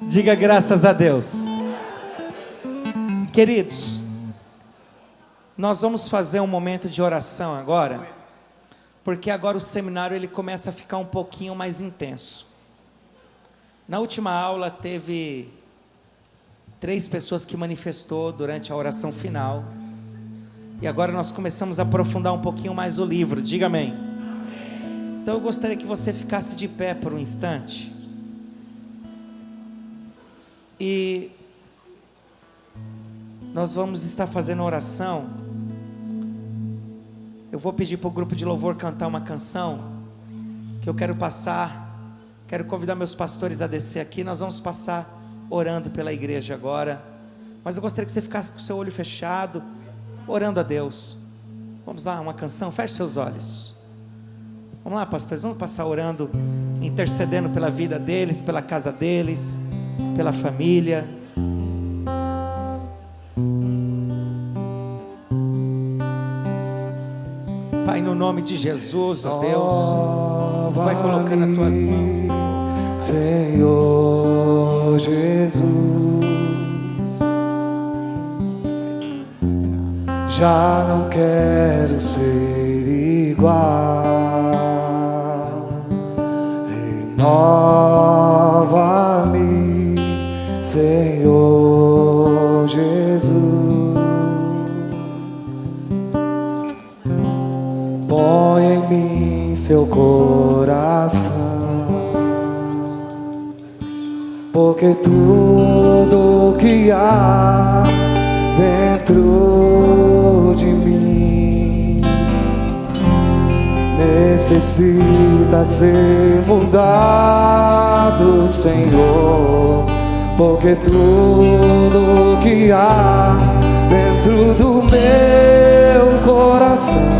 Diga graças a Deus. Queridos, nós vamos fazer um momento de oração agora, porque agora o seminário ele começa a ficar um pouquinho mais intenso. Na última aula teve 3 pessoas que manifestou durante a oração final. E agora nós começamos a aprofundar um pouquinho mais o livro. Diga amém. Então eu gostaria que você ficasse de pé por um instante. E nós vamos estar fazendo oração. Eu vou pedir para o grupo de louvor cantar uma canção que eu quero passar. Quero convidar meus pastores a descer aqui. Nós vamos passar orando pela igreja agora. Mas eu gostaria que você ficasse com o seu olho fechado, orando a Deus. Vamos lá, uma canção, feche seus olhos. Vamos lá, pastores, vamos passar orando, intercedendo pela vida deles, pela casa deles, pela família. Pai, no nome de Jesus, ó Deus, vai colocando as tuas mãos. Senhor Jesus, já não quero ser igual. Renova-me, Senhor Jesus. Põe em mim seu coração, porque tudo que há dentro de mim necessita ser mudado, Senhor, porque tudo que há dentro do meu coração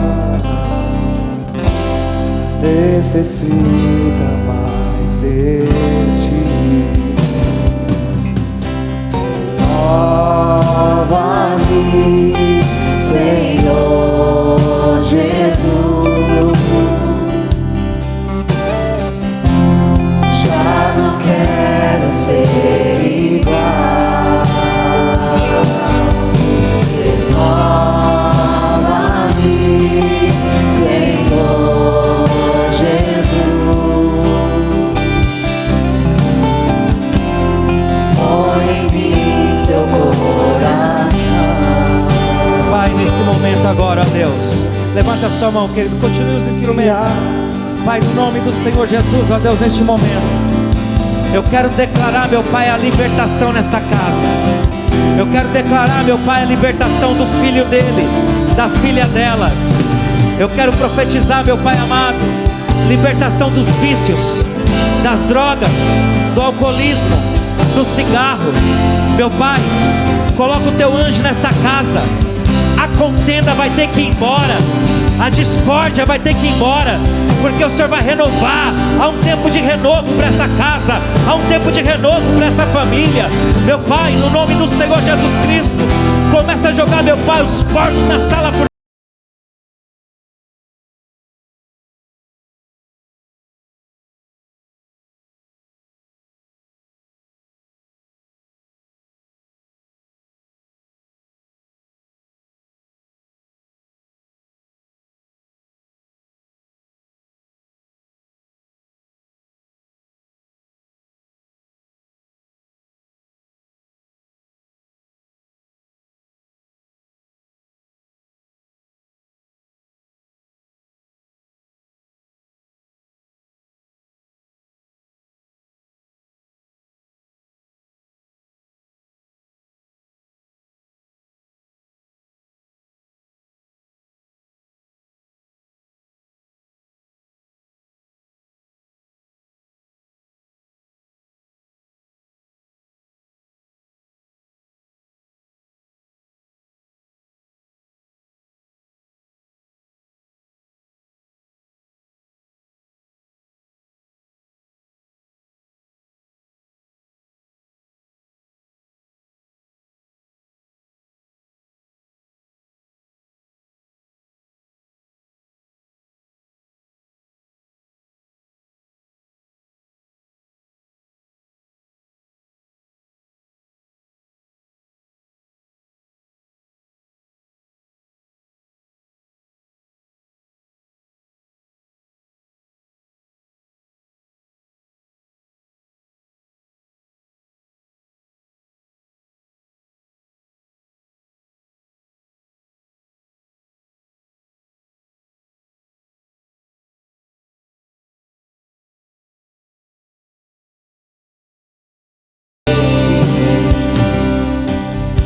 necessita mais de ti. Renova-me, Senhor Jesus. Já não quero ser igual. Renova-me, Senhor Jesus. Põe em mim seu coração. Pai, nesse momento agora, ó Deus, levanta a sua mão, querido, continue os instrumentos. Pai, no nome do Senhor Jesus, ó Deus, neste momento eu quero declarar, meu Pai, a libertação nesta casa. Eu quero declarar, meu Pai, a libertação do filho dele, da filha dela. Eu quero profetizar, meu Pai amado, libertação dos vícios, das drogas, do alcoolismo, do cigarro. Meu Pai, coloca o teu anjo nesta casa. A contenda vai ter que ir embora, a discórdia vai ter que ir embora, porque o Senhor vai renovar. Há um tempo de renovo para esta casa, há um tempo de renovo para esta família. Meu Pai, no nome do Senhor Jesus Cristo, começa a jogar, meu Pai, os porcos na sala por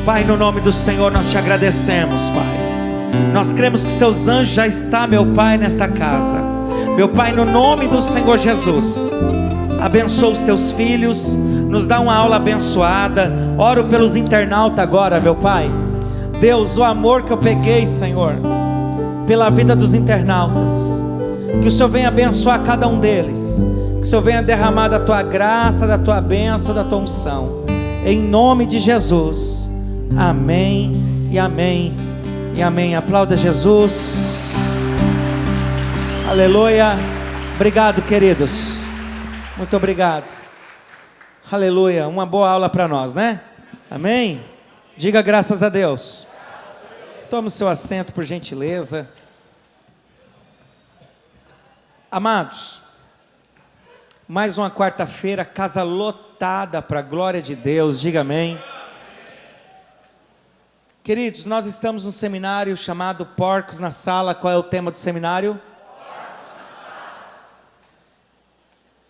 Pai, no nome do Senhor nós te agradecemos, Pai. Nós cremos que seus anjos já estão, meu Pai, nesta casa. Meu Pai, no nome do Senhor Jesus, abençoa os teus filhos, nos dá uma aula abençoada. Oro pelos internautas agora, meu Pai. Deus, o amor que eu peguei, Senhor, pela vida dos internautas, que o Senhor venha abençoar cada um deles, que o Senhor venha derramar da tua graça, da tua bênção, da tua unção, em nome de Jesus. Amém e amém e amém. Aplauda Jesus. Aleluia. Obrigado, queridos, muito obrigado. Aleluia. Uma boa aula para nós, né? Amém. Diga graças a Deus. Tome o seu assento, por gentileza. Amados, mais uma quarta-feira, casa lotada para a glória de Deus, diga amém. Queridos, nós estamos num seminário chamado Porcos na Sala. Qual é o tema do seminário?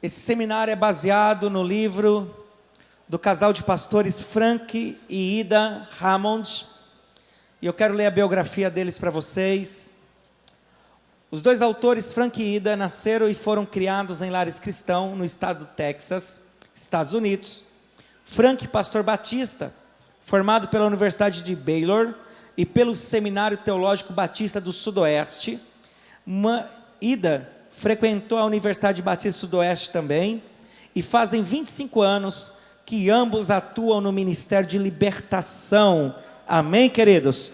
Esse seminário é baseado no livro do casal de pastores Frank e Ida Hammond, e eu quero ler a biografia deles para vocês. Os dois autores, Frank e Ida, nasceram e foram criados em lares cristãos no estado do Texas, Estados Unidos. Frank, pastor batista, formado pela Universidade de Baylor e pelo Seminário Teológico Batista do Sudoeste. Ida frequentou a Universidade Batista do Sudoeste também, e fazem 25 anos que ambos atuam no Ministério de Libertação. Amém, queridos?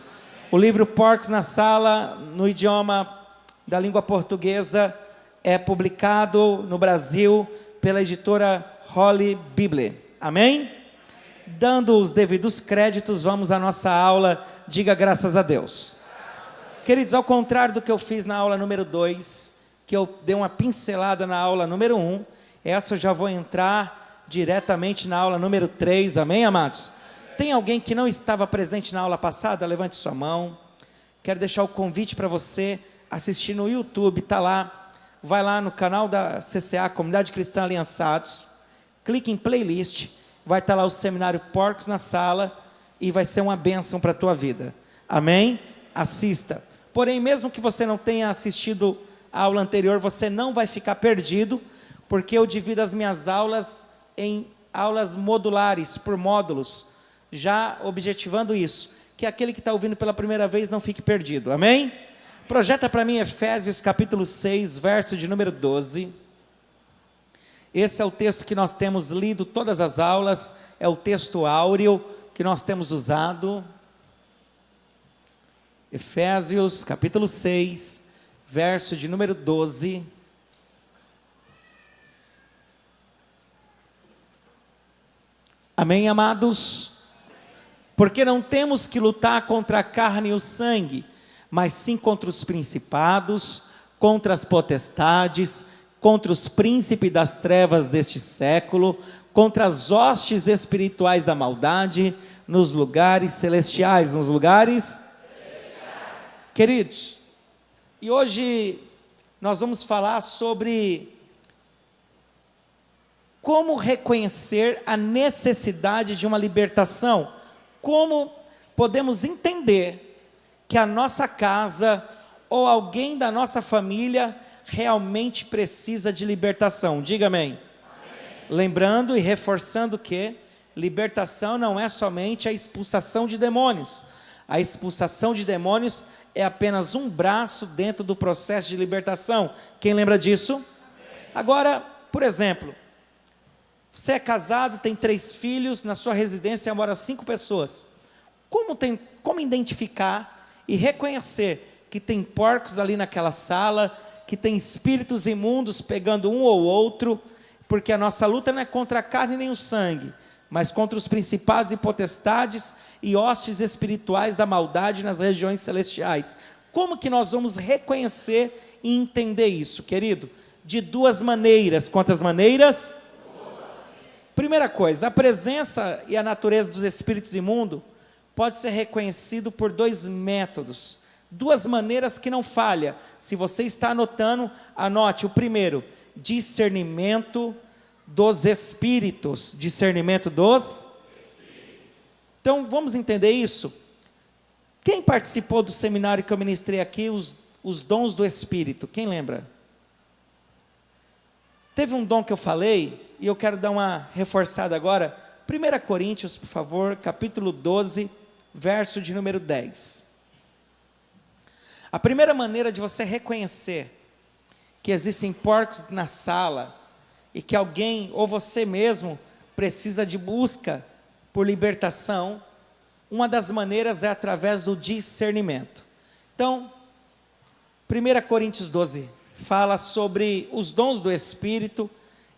O livro Porcos na Sala, no idioma da língua portuguesa, é publicado no Brasil pela editora Holy Bible. Amém? Dando os devidos créditos, vamos à nossa aula. Diga graças a Deus. Queridos, ao contrário do que eu fiz na aula número 2, que eu dei uma pincelada na aula número 1, essa eu já vou entrar diretamente na aula número 3, amém, amados? Tem alguém que não estava presente na aula passada? Levante sua mão. Quero deixar o convite para você assistir no YouTube, está lá. Vai lá no canal da CCA, Comunidade Cristã Aliançados, clique em playlist, vai estar lá o seminário Porcos na Sala, e vai ser uma bênção para a tua vida, amém? Assista. Porém, mesmo que você não tenha assistido a aula anterior, você não vai ficar perdido, porque eu divido as minhas aulas em aulas modulares, por módulos, já objetivando isso, que aquele que está ouvindo pela primeira vez não fique perdido, amém? Projeta para mim Efésios capítulo 6, verso de número 12, esse é o texto que nós temos lido todas as aulas, é o texto áureo que nós temos usado. Efésios capítulo 6, verso de número 12, amém, amados? Porque não temos que lutar contra a carne e o sangue, mas sim contra os principados, contra as potestades, contra os príncipes das trevas deste século, contra as hostes espirituais da maldade, nos lugares celestiais, Queridos, e hoje nós vamos falar sobre como reconhecer a necessidade de uma libertação, como podemos entender que a nossa casa ou alguém da nossa família realmente precisa de libertação. Diga amém. Amém. Lembrando e reforçando que libertação não é somente a expulsação de demônios. A expulsação de demônios é apenas um braço dentro do processo de libertação. Quem lembra disso? Amém. Agora, por exemplo, você é casado, tem 3 filhos, na sua residência moram 5 pessoas. Como identificar e reconhecer que tem porcos ali naquela sala, que tem espíritos imundos pegando um ou outro, porque a nossa luta não é contra a carne nem o sangue, mas contra os principados e potestades e hostes espirituais da maldade nas regiões celestiais. Como que nós vamos reconhecer e entender isso, querido? De 2 maneiras. Quantas maneiras? Primeira coisa, a presença e a natureza dos espíritos imundos pode ser reconhecido por 2 métodos, 2 maneiras que não falha. Se você está anotando, anote. O primeiro, discernimento dos espíritos. Discernimento dos espíritos. Então, vamos entender isso? Quem participou do seminário que eu ministrei aqui, os dons do Espírito? Quem lembra? Teve um dom que eu falei, e eu quero dar uma reforçada agora. 1 Coríntios, por favor, capítulo 12, verso de número 10. A primeira maneira de você reconhecer que existem porcos na sala, e que alguém, ou você mesmo, precisa de busca por libertação, uma das maneiras é através do discernimento. Então, 1 Coríntios 12 fala sobre os dons do Espírito,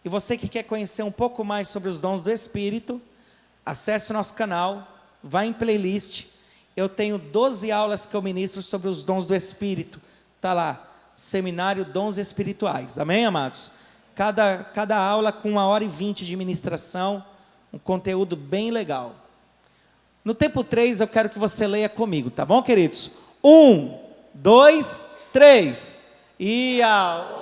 e você que quer conhecer um pouco mais sobre os dons do Espírito, acesse o nosso canal, vá em playlist, eu tenho 12 aulas que eu ministro sobre os dons do Espírito, está lá, Seminário Dons Espirituais, amém, amados? Cada aula com 1h20 de ministração, um conteúdo bem legal. No tempo 3 eu quero que você leia comigo, tá bom, queridos? 1, 2, 3. E a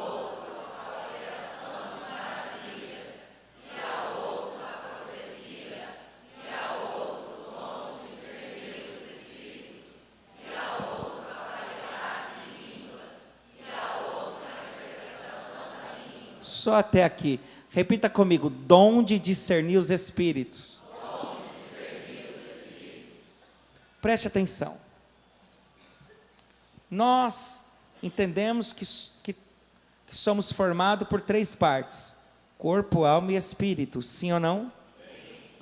só até aqui. Repita comigo: dom de discernir os espíritos. Preste atenção. Nós entendemos que somos formados por 3 partes: corpo, alma e espírito. Sim ou não? Sim.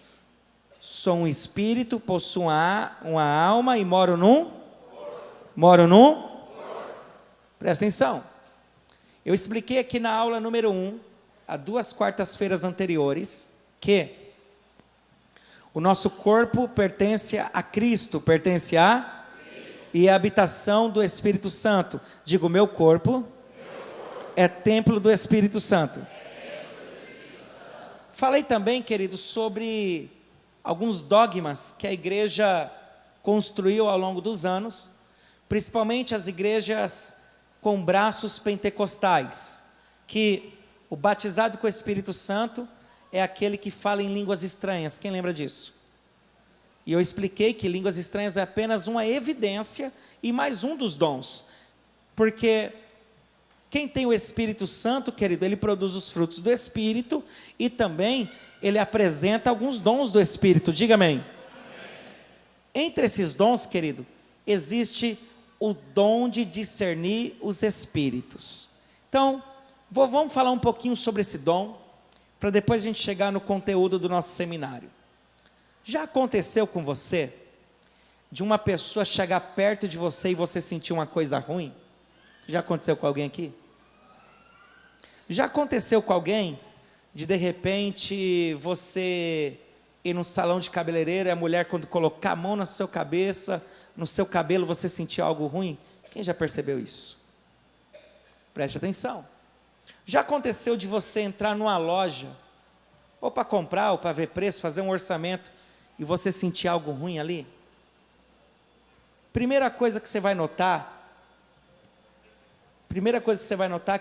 Sou um espírito, possuo uma alma e moro num? Moro num? Presta atenção. Eu expliquei aqui na aula número 1, há 2 quartas-feiras anteriores, que o nosso corpo pertence a Cristo, pertence a e a habitação do Espírito Santo. Digo, meu corpo é templo do Espírito Santo. Falei também, queridos, sobre alguns dogmas que a igreja construiu ao longo dos anos, principalmente as igrejas com braços pentecostais, que o batizado com o Espírito Santo é aquele que fala em línguas estranhas. Quem lembra disso? E eu expliquei que línguas estranhas é apenas uma evidência e mais um dos dons, porque quem tem o Espírito Santo, querido, ele produz os frutos do Espírito e também ele apresenta alguns dons do Espírito. Diga amém. Entre esses dons, querido, existe o dom de discernir os espíritos. Então, vamos falar um pouquinho sobre esse dom, para depois a gente chegar no conteúdo do nosso seminário. Já aconteceu com você, de uma pessoa chegar perto de você e você sentir uma coisa ruim? Já aconteceu com alguém aqui? Já aconteceu com alguém, de repente, você ir num salão de cabeleireiro, e a mulher quando colocar a mão na sua cabeça, no seu cabelo, você sentir algo ruim? Quem já percebeu isso? Preste atenção. Já aconteceu de você entrar numa loja, ou para comprar, ou para ver preço, fazer um orçamento, e você sentir algo ruim ali? Primeira coisa que você vai notar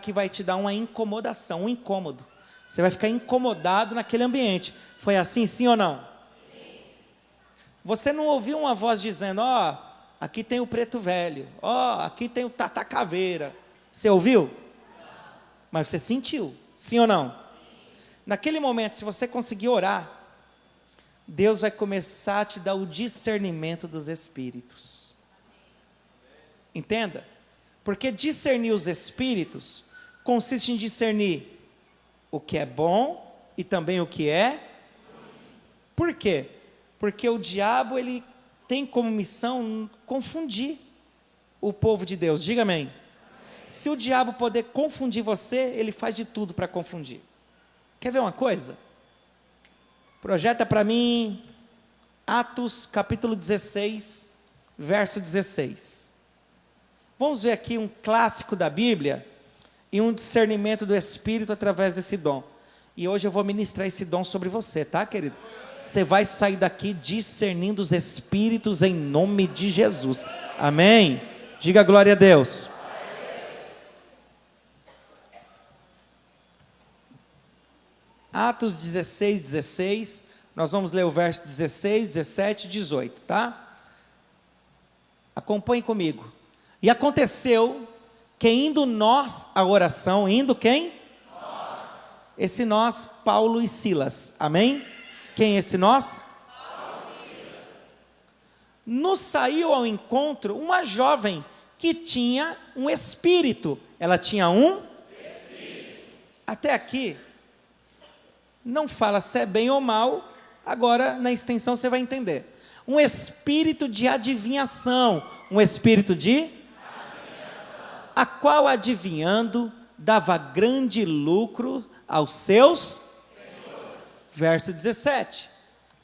que vai te dar uma incomodação, um incômodo. Você vai ficar incomodado naquele ambiente. Foi assim, sim ou não? Sim. Você não ouviu uma voz dizendo, ó, aqui tem o preto velho, ó, aqui tem o tata caveira. Você ouviu? Não. Mas você sentiu, sim ou não? Sim. Naquele momento, se você conseguir orar, Deus vai começar a te dar o discernimento dos espíritos. Entenda? Porque discernir os espíritos consiste em discernir o que é bom e também o que é. Por quê? Porque o diabo, ele tem como missão confundir o povo de Deus. Diga amém. Se o diabo poder confundir você, ele faz de tudo para confundir. Quer ver uma coisa? Projeta para mim Atos capítulo 16, verso 16. Vamos ver aqui um clássico da Bíblia e um discernimento do Espírito através desse dom. E hoje eu vou ministrar esse dom sobre você, tá, querido? Você vai sair daqui discernindo os espíritos em nome de Jesus. Amém? Diga glória a Deus. Atos 16, 16, Nós vamos ler o verso 16, 17 e 18, tá? Acompanhe comigo. E aconteceu que indo nós à oração, indo quem? Nós. Esse nós, Paulo e Silas, amém? Quem é esse nós? Paulo e Silas. Nos saiu ao encontro uma jovem que tinha um espírito. Ela tinha um espírito. Até aqui, não fala se é bem ou mal, agora na extensão você vai entender. Um espírito de adivinhação, um espírito de adivinhação, a qual adivinhando dava grande lucro aos seus senhores. Verso 17.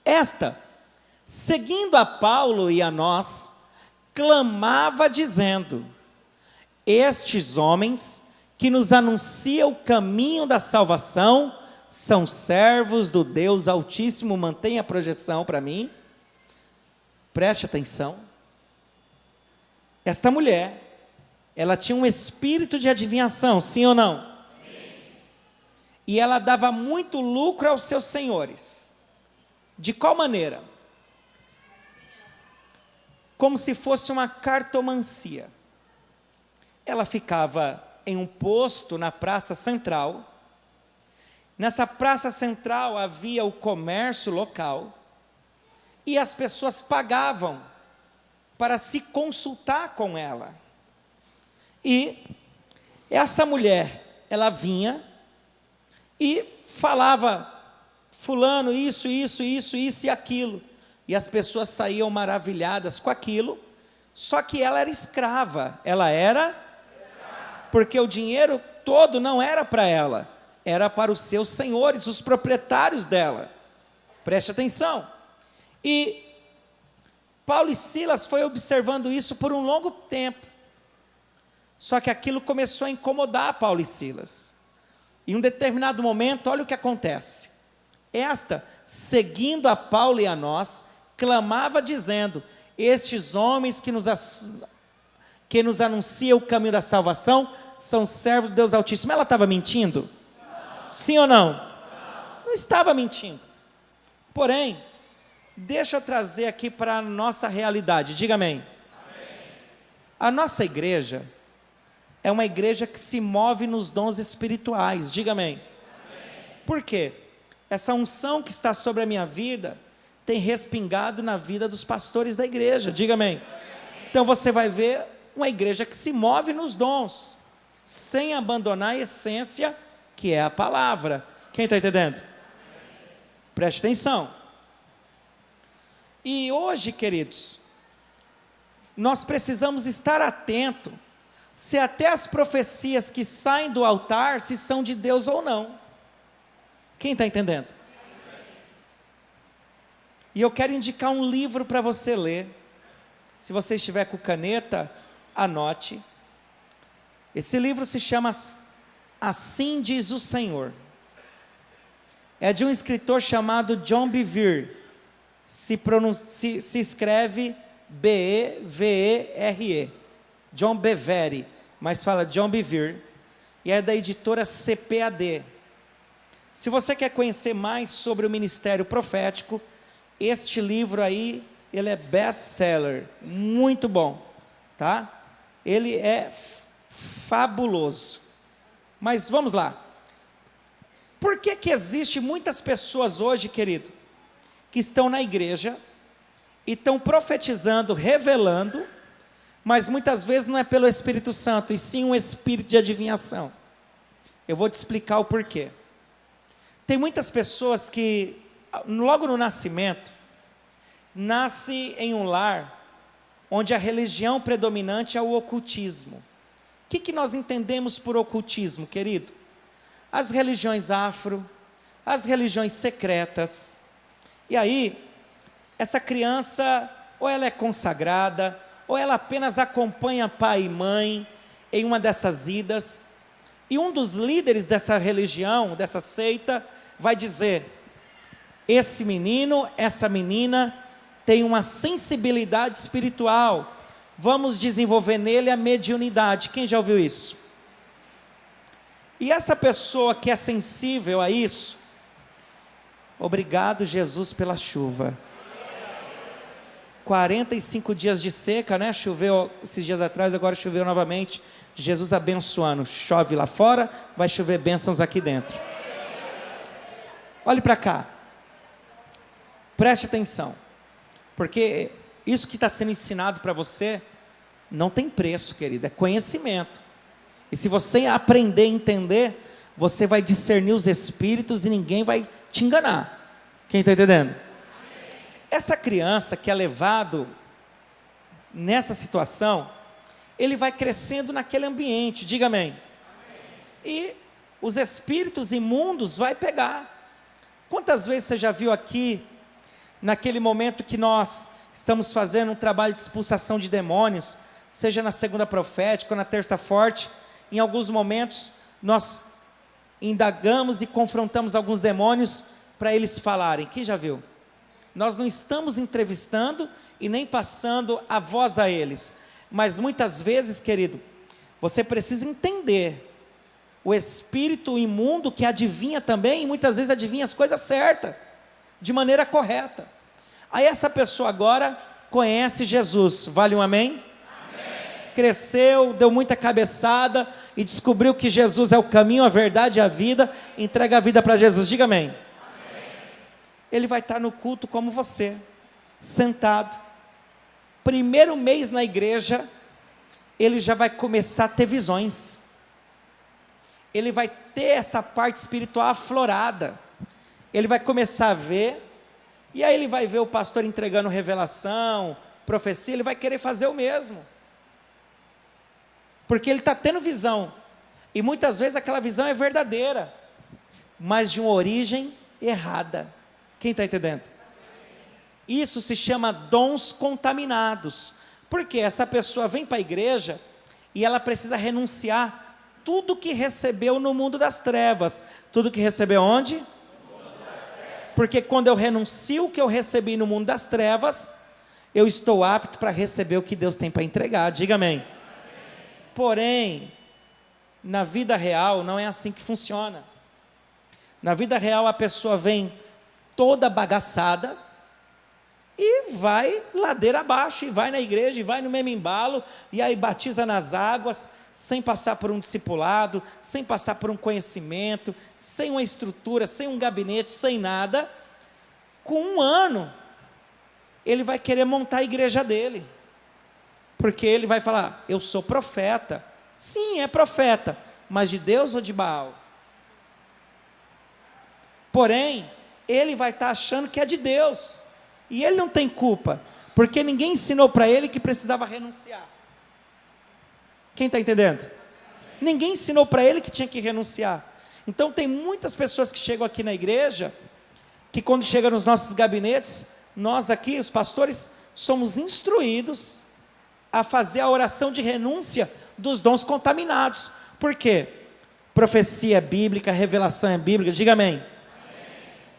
Esta, seguindo a Paulo e a nós, clamava dizendo: estes homens que nos anunciam o caminho da salvação são servos do Deus Altíssimo. Mantenha a projeção para mim, preste atenção. Esta mulher, ela tinha um espírito de adivinhação, sim ou não? Sim. E ela dava muito lucro aos seus senhores. De qual maneira? Como se fosse uma cartomancia. Ela ficava em um posto na praça central. Nessa praça central havia o comércio local, e as pessoas pagavam para se consultar com ela. E essa mulher, ela vinha e falava, fulano, isso e aquilo. E as pessoas saíam maravilhadas com aquilo, só que ela era escrava. Ela era porque o dinheiro todo não era para ela, era para os seus senhores, os proprietários dela. Preste atenção. E Paulo e Silas foi observando isso por um longo tempo. Só que aquilo começou a incomodar Paulo e Silas. Em um determinado momento, olha o que acontece. Esta, seguindo a Paulo e a nós, clamava dizendo: estes homens que nos anunciam o caminho da salvação são servos de Deus Altíssimo. Ela estava mentindo? Não. Sim ou não? Não estava mentindo. Porém, deixa eu trazer aqui para a nossa realidade. Diga amém. Amém. A nossa igreja é uma igreja que se move nos dons espirituais. Diga amém. Amém. Por quê? Essa unção que está sobre a minha vida tem respingado na vida dos pastores da igreja. Diga amém. Amém. Então você vai ver uma igreja que se move nos dons, sem abandonar a essência que é a palavra. Quem está entendendo? Amém. Preste atenção. E hoje, queridos, nós precisamos estar atentos se até as profecias que saem do altar, se são de Deus ou não. Quem está entendendo? E eu quero indicar um livro para você ler. Se você estiver com caneta, anote. Esse livro se chama Assim Diz o Senhor. É de um escritor chamado John Bevere. Se escreve B-E-V-E-R-E, John Bevere, mas fala John Bevere, e é da editora CPAD. Se você quer conhecer mais sobre o ministério profético, este livro aí, ele é best-seller, muito bom, tá? Ele é fabuloso. Mas vamos lá. Por que existe muitas pessoas hoje, querido, que estão na igreja e estão profetizando, revelando, mas muitas vezes não é pelo Espírito Santo, e sim um espírito de adivinhação? Eu vou te explicar o porquê. Tem muitas pessoas que, logo no nascimento, nasce em um lar onde a religião predominante é o ocultismo. O que nós entendemos por ocultismo, querido? As religiões afro, as religiões secretas. E aí, essa criança, ou ela é consagrada, ou ela apenas acompanha pai e mãe em uma dessas idas, e um dos líderes dessa religião, dessa seita, vai dizer: esse menino, essa menina, tem uma sensibilidade espiritual, vamos desenvolver nele a mediunidade. Quem já ouviu isso? E essa pessoa que é sensível a isso, Obrigado, Jesus, pela chuva. 45 dias de seca, né? Choveu esses dias atrás, agora choveu novamente. Jesus abençoando. Chove lá fora, vai chover bênçãos aqui dentro. Olhe para cá. Preste atenção. Porque isso que está sendo ensinado para você não tem preço, querido. É conhecimento. E se você aprender a entender, você vai discernir os espíritos e ninguém vai te enganar. Quem está entendendo? Essa criança que é levado nessa situação, ele vai crescendo naquele ambiente, diga amém. E os espíritos imundos vai pegar. Quantas vezes você já viu aqui, naquele momento que nós estamos fazendo um trabalho de expulsação de demônios, seja na segunda profética ou na terça forte, em alguns momentos nós indagamos e confrontamos alguns demônios para eles falarem. Quem já viu? Nós não estamos entrevistando e nem passando a voz a eles, mas muitas vezes, querido, você precisa entender o espírito imundo que adivinha também, e muitas vezes adivinha as coisas certas, de maneira correta. Aí essa pessoa agora conhece Jesus, vale um amém? Cresceu, deu muita cabeçada e descobriu que Jesus é o caminho, a verdade e a vida, entrega a vida para Jesus, diga amém. Ele vai estar no culto como você, sentado. Primeiro mês na igreja, ele já vai começar a ter visões. Ele vai ter essa parte espiritual aflorada. Ele vai começar a ver, e aí ele vai ver o pastor entregando revelação, profecia, ele vai querer fazer o mesmo. Porque ele está tendo visão, e muitas vezes aquela visão é verdadeira, mas de uma origem errada. Quem está entendendo? Isso se chama dons contaminados, porque essa pessoa vem para a igreja, e ela precisa renunciar tudo que recebeu no mundo das trevas. Tudo que recebeu onde? Porque quando eu renuncio o que eu recebi no mundo das trevas, eu estou apto para receber o que Deus tem para entregar, diga amém. Porém, na vida real não é assim que funciona. Na vida real a pessoa vem toda bagaçada e vai ladeira abaixo, e vai na igreja, e vai no mesmo embalo, e aí batiza nas águas, sem passar por um discipulado, sem passar por um conhecimento, sem uma estrutura, sem um gabinete, sem nada. Com 1 ano, ele vai querer montar a igreja dele, porque ele vai falar, eu sou profeta. Sim, é profeta, mas de Deus ou de Baal? Porém, ele vai estar achando que é de Deus, e ele não tem culpa, porque ninguém ensinou para ele que precisava renunciar. Quem está entendendo? Ninguém ensinou para ele que tinha que renunciar. Então tem muitas pessoas que chegam aqui na igreja, que quando chegam nos nossos gabinetes, nós aqui, os pastores, somos instruídos a fazer a oração de renúncia dos dons contaminados. Por quê? Profecia é bíblica, revelação é bíblica, diga amém.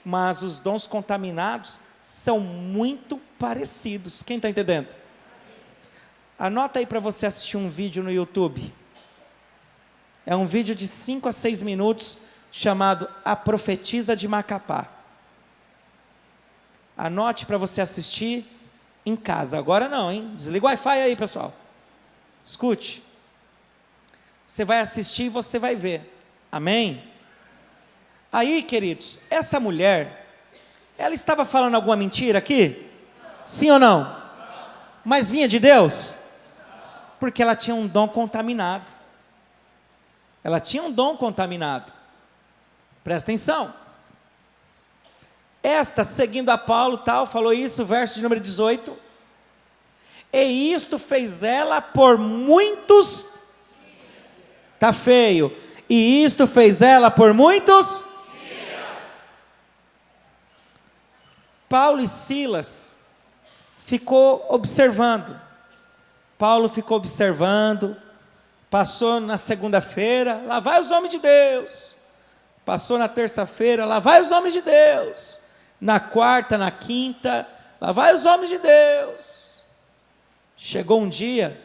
Mas os dons contaminados são muito parecidos. Quem está entendendo? Anota aí para você assistir um vídeo no YouTube. É um vídeo de 5 a 6 minutos, chamado A Profetisa de Macapá. Anote para você assistir em casa. Agora não, hein? Desliga o Wi-Fi aí, pessoal. Escute. Você vai assistir e você vai ver. Amém? Aí, queridos, essa mulher, ela estava falando alguma mentira aqui? Sim ou não? Mas vinha de Deus? Porque ela tinha um dom contaminado. Ela tinha um dom contaminado. Presta atenção. Esta, seguindo a Paulo, tal, falou isso, verso de número 18. E isto fez ela por muitos. Tá feio. E isto fez ela por muitos. Paulo e Silas ficou observando. Paulo ficou observando. Passou na segunda-feira, lá vai os homens de Deus. Passou na terça-feira, lá vai os homens de Deus. Na quarta, na quinta, lá vai os homens de Deus. Chegou um dia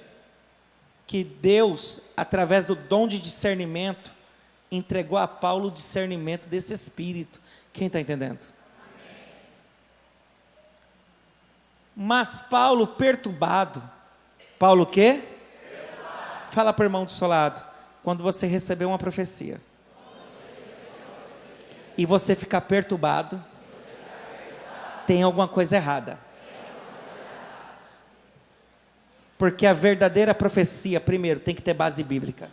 que Deus, através do dom de discernimento, entregou a Paulo o discernimento desse Espírito. Quem está entendendo? Mas Paulo perturbado. Paulo o quê? Perturbado. Fala para o irmão do seu lado. Quando você receber uma profecia e você ficar perturbado, tem alguma coisa errada. Porque a verdadeira profecia, primeiro, tem que ter base bíblica.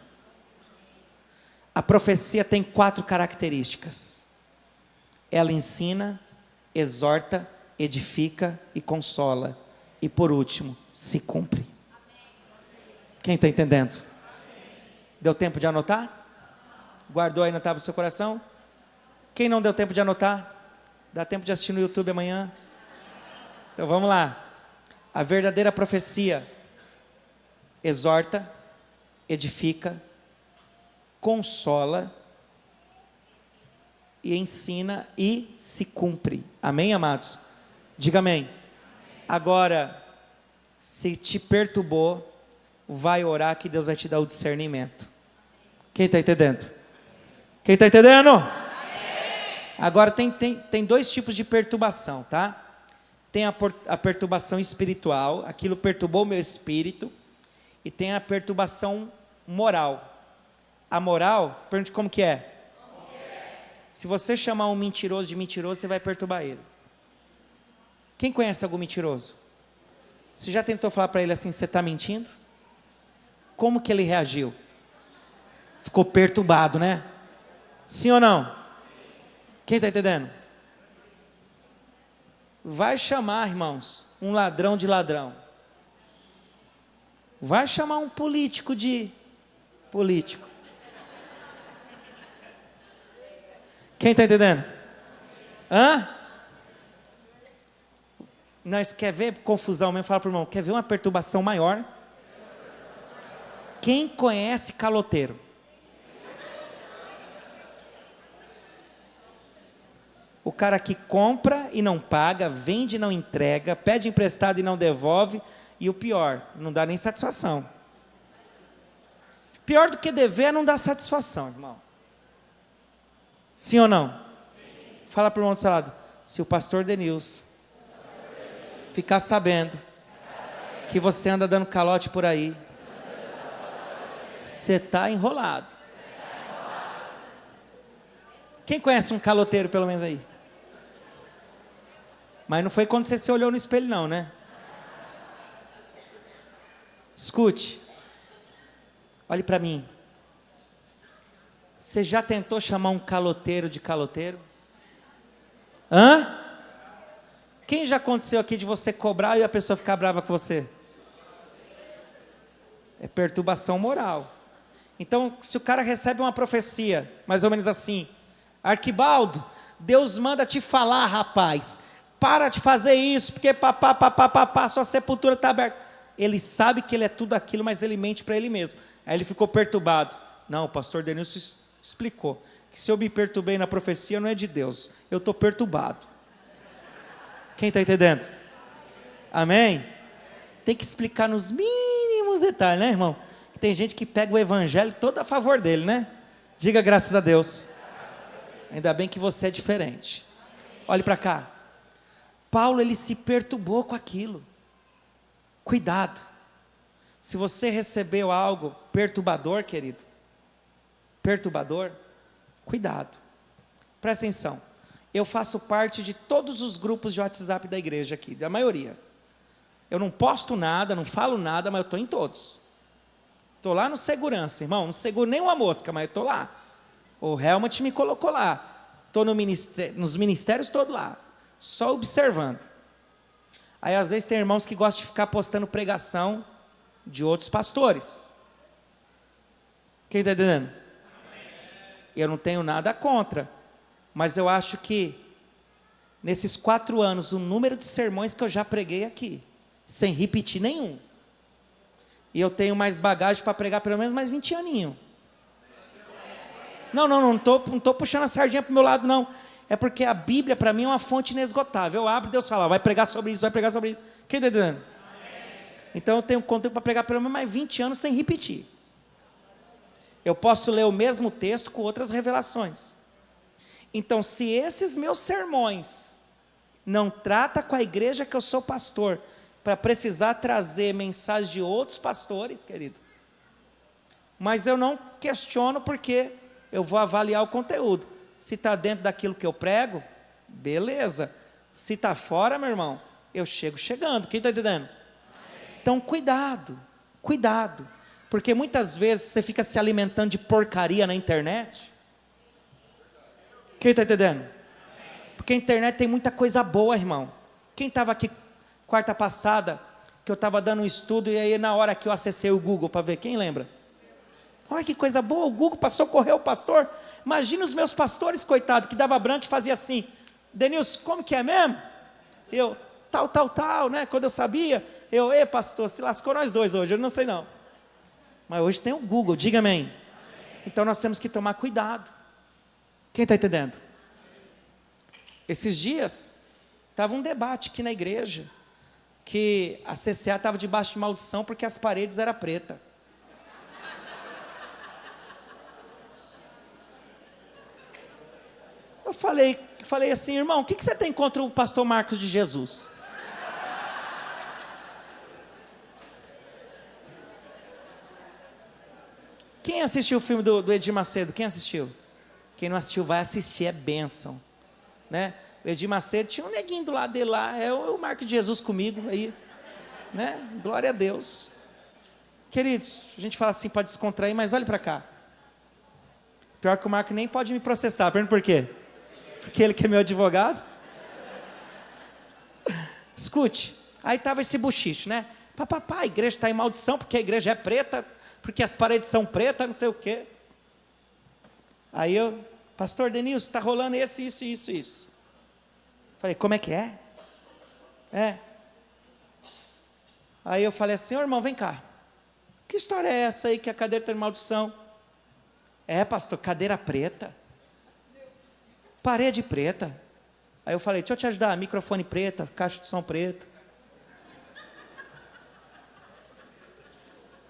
A profecia tem 4 características. Ela ensina, exorta, edifica e consola. E por último, se cumpre. Quem está entendendo? Deu tempo de anotar? Guardou aí na tábua do seu coração? Quem não deu tempo de anotar? Dá tempo de assistir no YouTube amanhã? Então vamos lá. A verdadeira profecia exorta, edifica, consola e ensina e se cumpre. Amém, amados? Diga amém. Agora, se te perturbou, vai orar que Deus vai te dar o discernimento. Quem está entendendo? Quem está entendendo? Agora tem 2 tipos de perturbação, tá? Tem a perturbação espiritual, aquilo perturbou o meu espírito, e tem a perturbação moral. A moral, pergunte como que é? Se você chamar um mentiroso de mentiroso, você vai perturbar ele. Quem conhece algum mentiroso? Você já tentou falar para ele assim, você está mentindo? Como que ele reagiu? Ficou perturbado, né? Sim ou não? Quem está entendendo? Vai chamar, irmãos, um ladrão de ladrão. Vai chamar um político de político. Quem está entendendo? Hã? Nós quer ver confusão mesmo? Fala para o irmão, quer ver uma perturbação maior? Quem conhece caloteiro? O cara que compra e não paga, vende e não entrega, pede emprestado e não devolve, e o pior, não dá nem satisfação. Pior do que dever é não dar satisfação, irmão. Sim ou não? Sim. Fala para o irmão do seu lado, se o pastor Denilson ficar sabendo que você anda dando calote por aí, você está enrolado. Quem conhece um caloteiro pelo menos aí? Mas não foi quando você se olhou no espelho não, né? Escute. Olhe para mim. Você já tentou chamar um caloteiro de caloteiro? Hã? Quem já aconteceu aqui de você cobrar e a pessoa ficar brava com você? É perturbação moral. Então, se o cara recebe uma profecia, mais ou menos assim, Arquibaldo, Deus manda te falar, rapaz, para de fazer isso, porque papá, sua sepultura está aberta. Ele sabe que ele é tudo aquilo, mas ele mente para ele mesmo. Aí ele ficou perturbado. Não, o pastor Denilson explicou, que se eu me perturbei na profecia, não é de Deus, eu estou perturbado. Quem está entendendo? Amém? Tem que explicar nos mínimos detalhes, né, irmão? Tem gente que pega o evangelho todo a favor dele, né? Diga graças a Deus. Ainda bem que você é diferente. Olhe para cá. Paulo, ele se perturbou com aquilo. Cuidado. Se você recebeu algo perturbador, querido, perturbador, cuidado. Presta atenção. Eu faço parte de todos os grupos de WhatsApp da igreja aqui, da maioria. Eu não posto nada, não falo nada, mas eu estou em todos. Estou lá no segurança, irmão, não seguro nem uma mosca, mas eu estou lá. O Helmut me colocou lá. Estou nos ministérios todos lá, só observando. Aí às vezes tem irmãos que gostam de ficar postando pregação de outros pastores. Quem está entendendo? Eu não tenho nada contra, mas eu acho que nesses 4 anos, o número de sermões que eu já preguei aqui, sem repetir nenhum, e eu tenho mais bagagem para pregar pelo menos mais 20 aninhos. Não estou puxando a sardinha para o meu lado, não. É porque a Bíblia para mim é uma fonte inesgotável. Eu abro e Deus fala, vai pregar sobre isso, vai pregar sobre isso. Quem está entendendo? Então eu tenho conteúdo para pregar pelo menos mais 20 anos sem repetir. Eu posso ler o mesmo texto com outras revelações. Então, se esses meus sermões não tratam com a igreja que eu sou pastor, para precisar trazer mensagens de outros pastores, querido. Mas eu não questiono, porque eu vou avaliar o conteúdo. Se está dentro daquilo que eu prego, beleza. Se está fora, meu irmão, eu chego chegando. Quem está entendendo? Então, cuidado, cuidado. Porque muitas vezes você fica se alimentando de porcaria na internet. Quem está entendendo? Porque a internet tem muita coisa boa, irmão. Quem estava aqui quarta passada, que eu estava dando um estudo, e aí na hora que eu acessei o Google para ver, quem lembra? Olha que coisa boa, o Google para socorrer o pastor. Imagina os meus pastores, coitado, que dava branco e fazia assim: Denilson, como que é mesmo? Eu, tal, né? Quando eu sabia, ei pastor, se lascou nós dois hoje, eu não sei não. Mas hoje tem o Google, diga amém. Então nós temos que tomar cuidado. Quem está entendendo? Esses dias, estava um debate aqui na igreja, que a CCA estava debaixo de maldição porque as paredes eram pretas. Eu falei assim: irmão, o que você tem contra o pastor Marcos de Jesus? Quem assistiu o filme do Edir Macedo? Quem assistiu? Quem não assistiu vai assistir, é bênção, né? O Edir Macedo tinha um neguinho do lado dele lá, é o Marcos de Jesus comigo aí, né? Glória a Deus. Queridos, a gente fala assim para descontrair, mas olhe para cá. Pior que o Marcos nem pode me processar, pergunta por quê? Porque ele que é meu advogado. Escute, aí estava esse buchicho, né? Papapá, a igreja está em maldição porque a igreja é preta, porque as paredes são pretas, não sei o quê. Aí eu, pastor Denilson, está rolando isso. Falei, como é que é? Aí eu falei assim: ô irmão, vem cá. Que história é essa aí que a cadeira tem maldição? Pastor, cadeira preta. Parede preta. Aí eu falei, deixa eu te ajudar, microfone preta, caixa de som preto.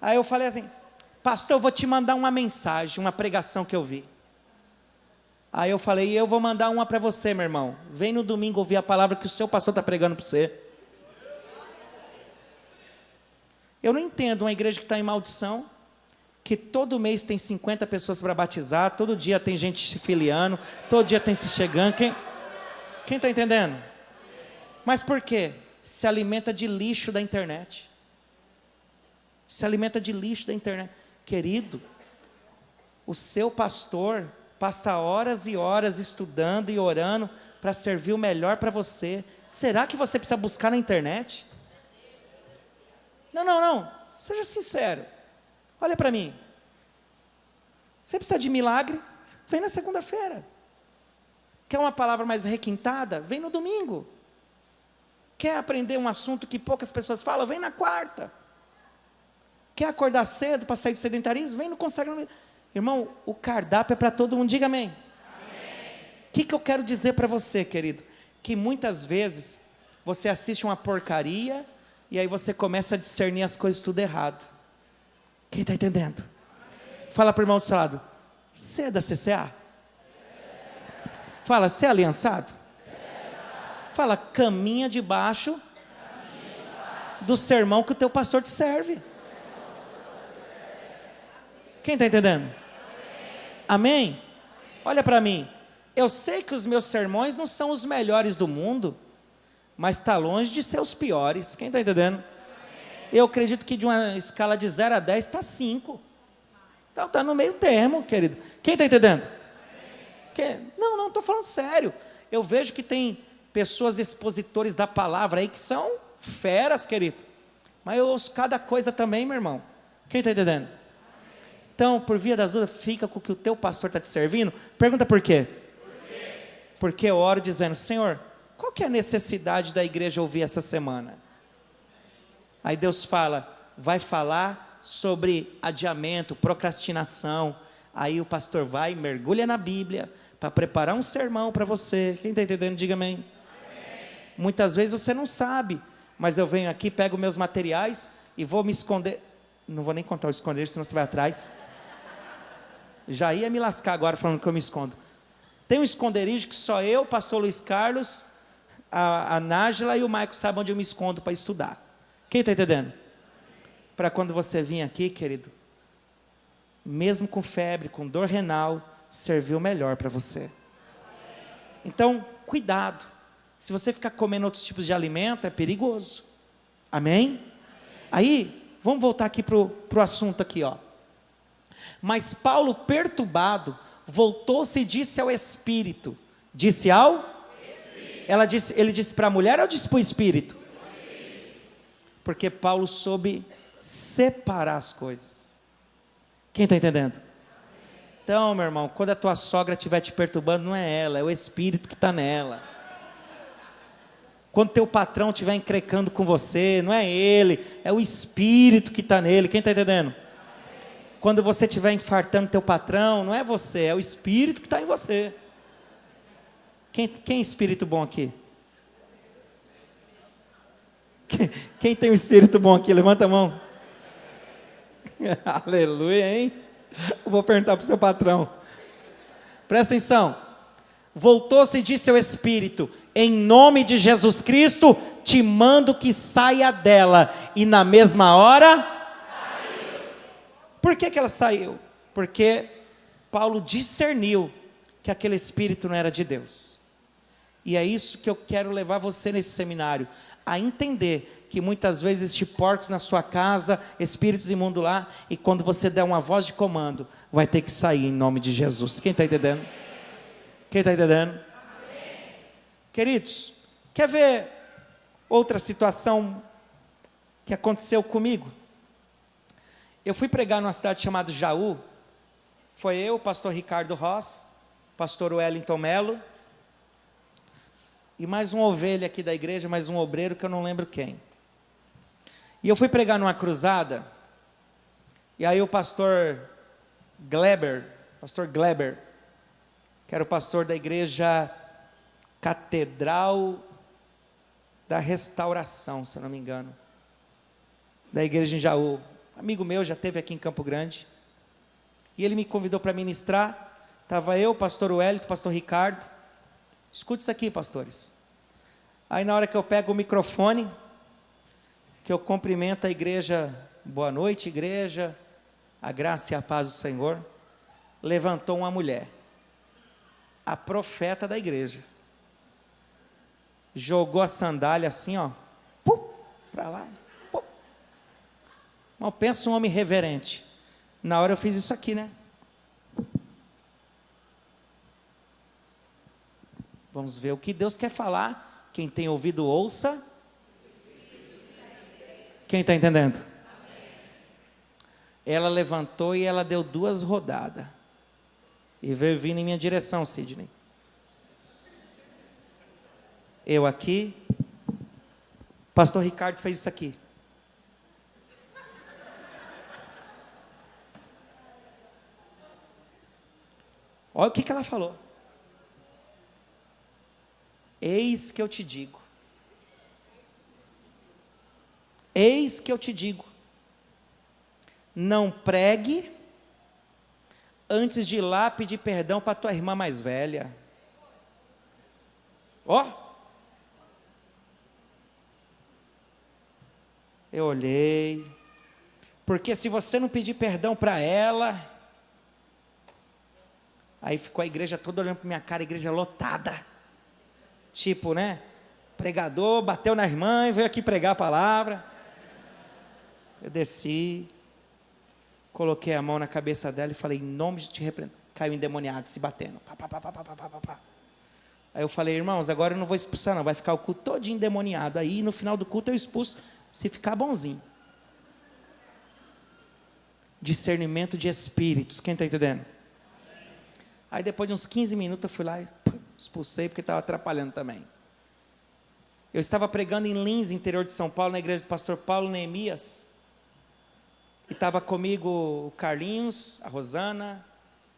Aí eu falei assim: pastor, eu vou te mandar uma mensagem, uma pregação que eu vi. Aí eu falei, eu vou mandar uma para você, meu irmão. Vem no domingo ouvir a palavra que o seu pastor está pregando para você. Eu não entendo uma igreja que está em maldição, que todo mês tem 50 pessoas para batizar, todo dia tem gente se filiando, todo dia tem se chegando. Quem está entendendo? Mas por quê? Se alimenta de lixo da internet. Se alimenta de lixo da internet. Querido, o seu pastor passa horas e horas estudando e orando para servir o melhor para você. Será que você precisa buscar na internet? Não, seja sincero. Olha para mim. Você precisa de milagre? Vem na segunda-feira. Quer uma palavra mais requintada? Vem no domingo. Quer aprender um assunto que poucas pessoas falam? Vem na quarta. Quer acordar cedo para sair do sedentarismo? Vem no consagramento. Irmão, o cardápio é para todo mundo. Diga amém. O que eu quero dizer para você, querido? Que muitas vezes você assiste uma porcaria e aí você começa a discernir as coisas tudo errado. Quem está entendendo? Fala para o irmão do seu lado: você é da CCA? Fala, você é aliançado? Fala, caminha debaixo do sermão que o teu pastor te serve. Quem está entendendo? Amém? Olha para mim. Eu sei que os meus sermões não são os melhores do mundo, mas está longe de ser os piores. Quem está entendendo? Eu acredito que de uma escala de 0 a 10 está 5. Então está no meio termo, querido. Quem está entendendo? Não, estou falando sério. Eu vejo que tem pessoas expositores da palavra aí que são feras, querido. Mas eu ouço cada coisa também, meu irmão. Quem está entendendo? Então, por via das dúvidas, fica com o que o teu pastor está te servindo. Pergunta por quê? Porque eu oro dizendo: Senhor, qual que é a necessidade da igreja ouvir essa semana? Aí Deus fala, vai falar sobre adiamento, procrastinação. Aí o pastor vai e mergulha na Bíblia para preparar um sermão para você. Quem está entendendo, diga amém. Muitas vezes você não sabe, mas eu venho aqui, pego meus materiais e vou me esconder. Não vou nem contar o esconderijo, senão você vai atrás. Já ia me lascar agora falando que eu me escondo. Tem um esconderijo que só eu, o pastor Luiz Carlos, a Nájila e o Maico sabem onde eu me escondo para estudar. Quem está entendendo? Para quando você vir aqui, querido, mesmo com febre, com dor renal, servir o melhor para você. Então, cuidado. Se você ficar comendo outros tipos de alimento, é perigoso. Amém? Aí, vamos voltar aqui para o assunto aqui, ó. Mas Paulo, perturbado, voltou-se e disse ao Espírito. Disse ao? Espírito. Ele disse para a mulher ou disse para o Espírito? Porque Paulo soube separar as coisas. Quem está entendendo? Então, meu irmão, quando a tua sogra estiver te perturbando, não é ela, é o Espírito que está nela. Quando teu patrão estiver encrecando com você, não é ele, é o Espírito que está nele. Quem está entendendo? Quando você estiver infartando teu patrão, não é você, é o Espírito que está em você. Quem é espírito bom aqui? Quem tem um espírito bom aqui? Levanta a mão. Aleluia, hein? Eu vou perguntar para o seu patrão. Presta atenção. Voltou-se e disse ao Espírito: em nome de Jesus Cristo, te mando que saia dela. E na mesma hora, saiu. Por que ela saiu? Porque Paulo discerniu que aquele espírito não era de Deus. E é isso que eu quero levar você nesse seminário, a entender que muitas vezes existem porcos na sua casa, espíritos imundos lá, e quando você der uma voz de comando, vai ter que sair em nome de Jesus. Quem está entendendo? Quem está entendendo? Amém. Queridos, quer ver outra situação que aconteceu comigo? Eu fui pregar numa cidade chamada Jaú. Foi eu, o pastor Ricardo Ross, pastor Wellington Melo, e mais uma ovelha aqui da igreja, mais um obreiro que eu não lembro quem. E eu fui pregar numa cruzada, e aí o pastor Gleber, que era o pastor da igreja Catedral da Restauração, se eu não me engano, da igreja em Jaú, amigo meu, já esteve aqui em Campo Grande, e ele me convidou para ministrar. Estava eu, pastor Wellington, pastor Ricardo. Escute isso aqui, pastores. Aí na hora que eu pego o microfone, que eu cumprimento a igreja, boa noite igreja, a graça e a paz do Senhor, levantou uma mulher, a profeta da igreja, jogou a sandália assim, ó, para lá, Mas pensa um homem reverente. Na hora eu fiz isso aqui, né? Vamos ver o que Deus quer falar. Quem tem ouvido, ouça. Quem está entendendo? Ela levantou e ela deu 2 rodadas. E veio vindo em minha direção, Sidney. Eu aqui. Pastor Ricardo fez isso aqui. Olha o que ela falou. Eis que eu te digo. Eis que eu te digo. Não pregue antes de ir lá pedir perdão para tua irmã mais velha. Ó. Eu olhei. Porque se você não pedir perdão para ela... Aí ficou a igreja toda olhando para minha cara, a igreja lotada. Tipo, né? Pregador bateu na irmã e veio aqui pregar a palavra. Eu desci, coloquei a mão na cabeça dela e falei, em nome de te repreender. Caiu endemoniado, se batendo. Aí eu falei, irmãos, agora eu não vou expulsar não, vai ficar o culto todo endemoniado. Aí no final do culto eu expulso, se ficar bonzinho. Discernimento de espíritos, quem está entendendo? Aí depois de uns 15 minutos eu fui lá e expulsei porque estava atrapalhando também. Eu estava pregando em Lins, interior de São Paulo, na igreja do pastor Paulo Neemias. E estava comigo o Carlinhos, a Rosana,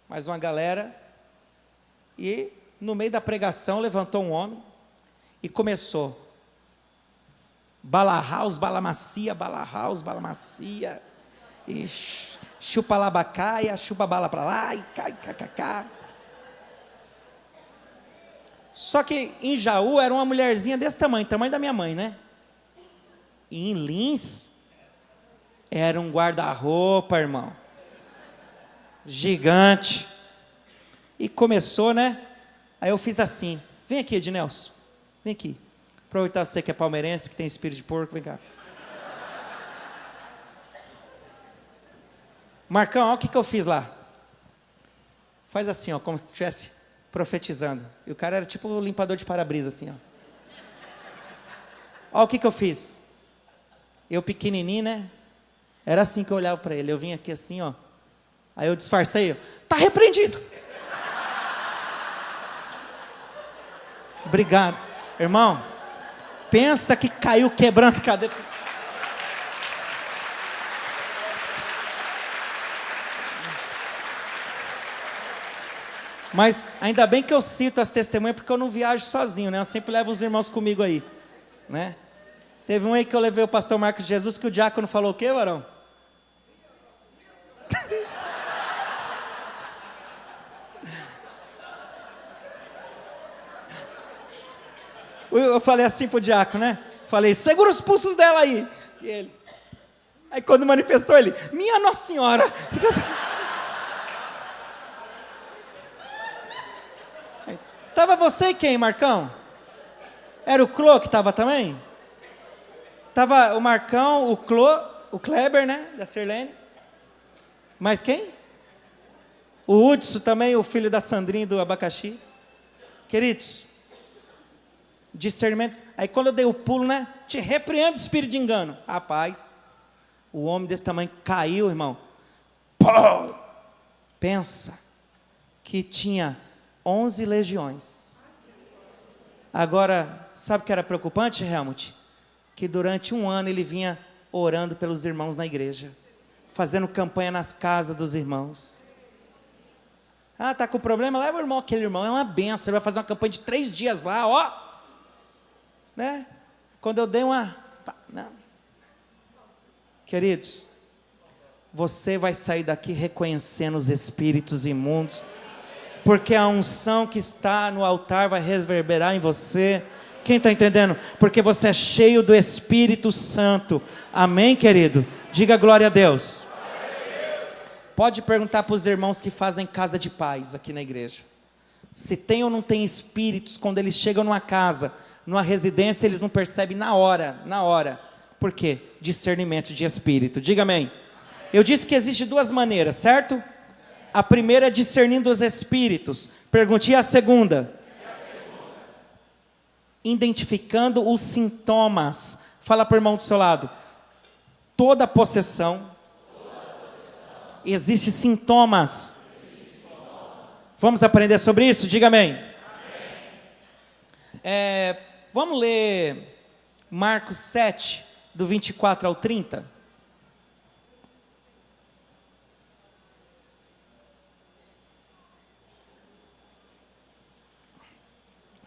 mais uma galera. E no meio da pregação levantou um homem e começou. Balahaus, balamacia, balahaus, balamacia. E chupa labacaia, chupa bala para lá e cai, cacacá. Só que em Jaú era uma mulherzinha desse tamanho, tamanho da minha mãe, né? E em Lins, era um guarda-roupa, irmão. Gigante. E começou, né? Aí eu fiz assim. Vem aqui, Ednelson. Vem aqui. Aproveitar você que é palmeirense, que tem espírito de porco, vem cá. Marcão, olha o que eu fiz lá. Faz assim, ó, como se estivesse profetizando. E o cara era tipo o limpador de para-brisa, assim, ó. Olha o que eu fiz. Eu pequenininho, né? Era assim que eu olhava para ele. Eu vim aqui assim, ó. Aí eu disfarcei. Tá repreendido. Obrigado. Irmão, pensa que caiu quebrando as cadeiras. Mas ainda bem que eu cito as testemunhas, porque eu não viajo sozinho, né? Eu sempre levo os irmãos comigo aí, né? Teve um aí que eu levei o pastor Marcos de Jesus, que o diácono falou o quê, varão? Eu falei assim pro diácono, né? Falei, segura os pulsos dela aí. E ele. Aí quando manifestou ele, minha Nossa Senhora. Tava você e quem, Marcão? Era o Clô que tava também? Tava o Marcão, o Clô, o Kleber, né? Da Sirlene. Mais quem? O Hudson também, o filho da Sandrinha do abacaxi. Queridos, discernimento. Aí quando eu dei o pulo, né? Te repreendo, espírito de engano. Rapaz, o homem desse tamanho caiu, irmão. Pô! Pensa que tinha 11 legiões. Agora, sabe o que era preocupante, Helmut? Que durante um ano ele vinha orando pelos irmãos na igreja, fazendo campanha nas casas dos irmãos. Ah, tá com problema? Leva o irmão, aquele irmão é uma benção, ele vai fazer uma campanha de 3 dias lá, ó. Né? Quando eu dei uma... Não. Queridos, você vai sair daqui reconhecendo os espíritos imundos, porque a unção que está no altar vai reverberar em você. Quem está entendendo? Porque você é cheio do Espírito Santo. Amém, querido? Diga glória a Deus. Pode perguntar para os irmãos que fazem casa de paz aqui na igreja. Se tem ou não tem espíritos, quando eles chegam numa casa, numa residência, eles não percebem na hora. Por quê? Discernimento de espírito. Diga amém. Eu disse que existe 2 maneiras, certo? A primeira é discernindo os espíritos. Pergunte, e a segunda? Identificando os sintomas. Fala para o irmão do seu lado. Toda possessão existe sintomas. Vamos aprender sobre isso? Diga amém. Vamos ler Marcos 7, do 24 ao 30.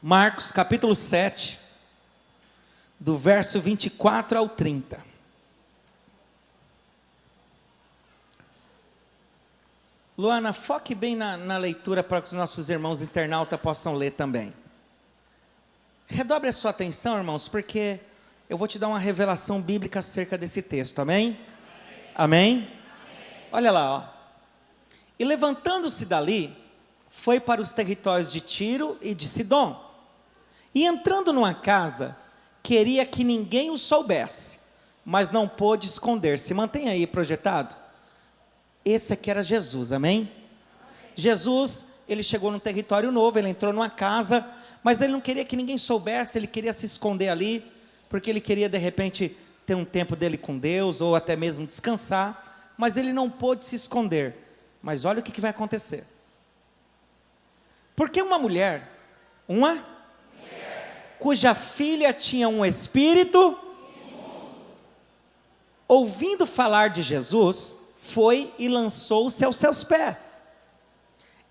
Marcos capítulo 7, do verso 24 ao 30. Luana, foque bem na leitura para que os nossos irmãos internautas possam ler também. Redobre a sua atenção, irmãos, porque eu vou te dar uma revelação bíblica acerca desse texto, amém? Amém? Olha lá, ó. E levantando-se dali, foi para os territórios de Tiro e de Sidom. E entrando numa casa, queria que ninguém o soubesse, mas não pôde esconder-se. Mantenha aí projetado. Esse aqui era Jesus, amém? Jesus, ele chegou num território novo, ele entrou numa casa, mas ele não queria que ninguém soubesse, ele queria se esconder ali, porque ele queria de repente ter um tempo dele com Deus, ou até mesmo descansar, mas ele não pôde se esconder. Mas olha o que vai acontecer. Porque uma mulher, cuja filha tinha um espírito, ouvindo falar de Jesus, foi e lançou-se aos seus pés.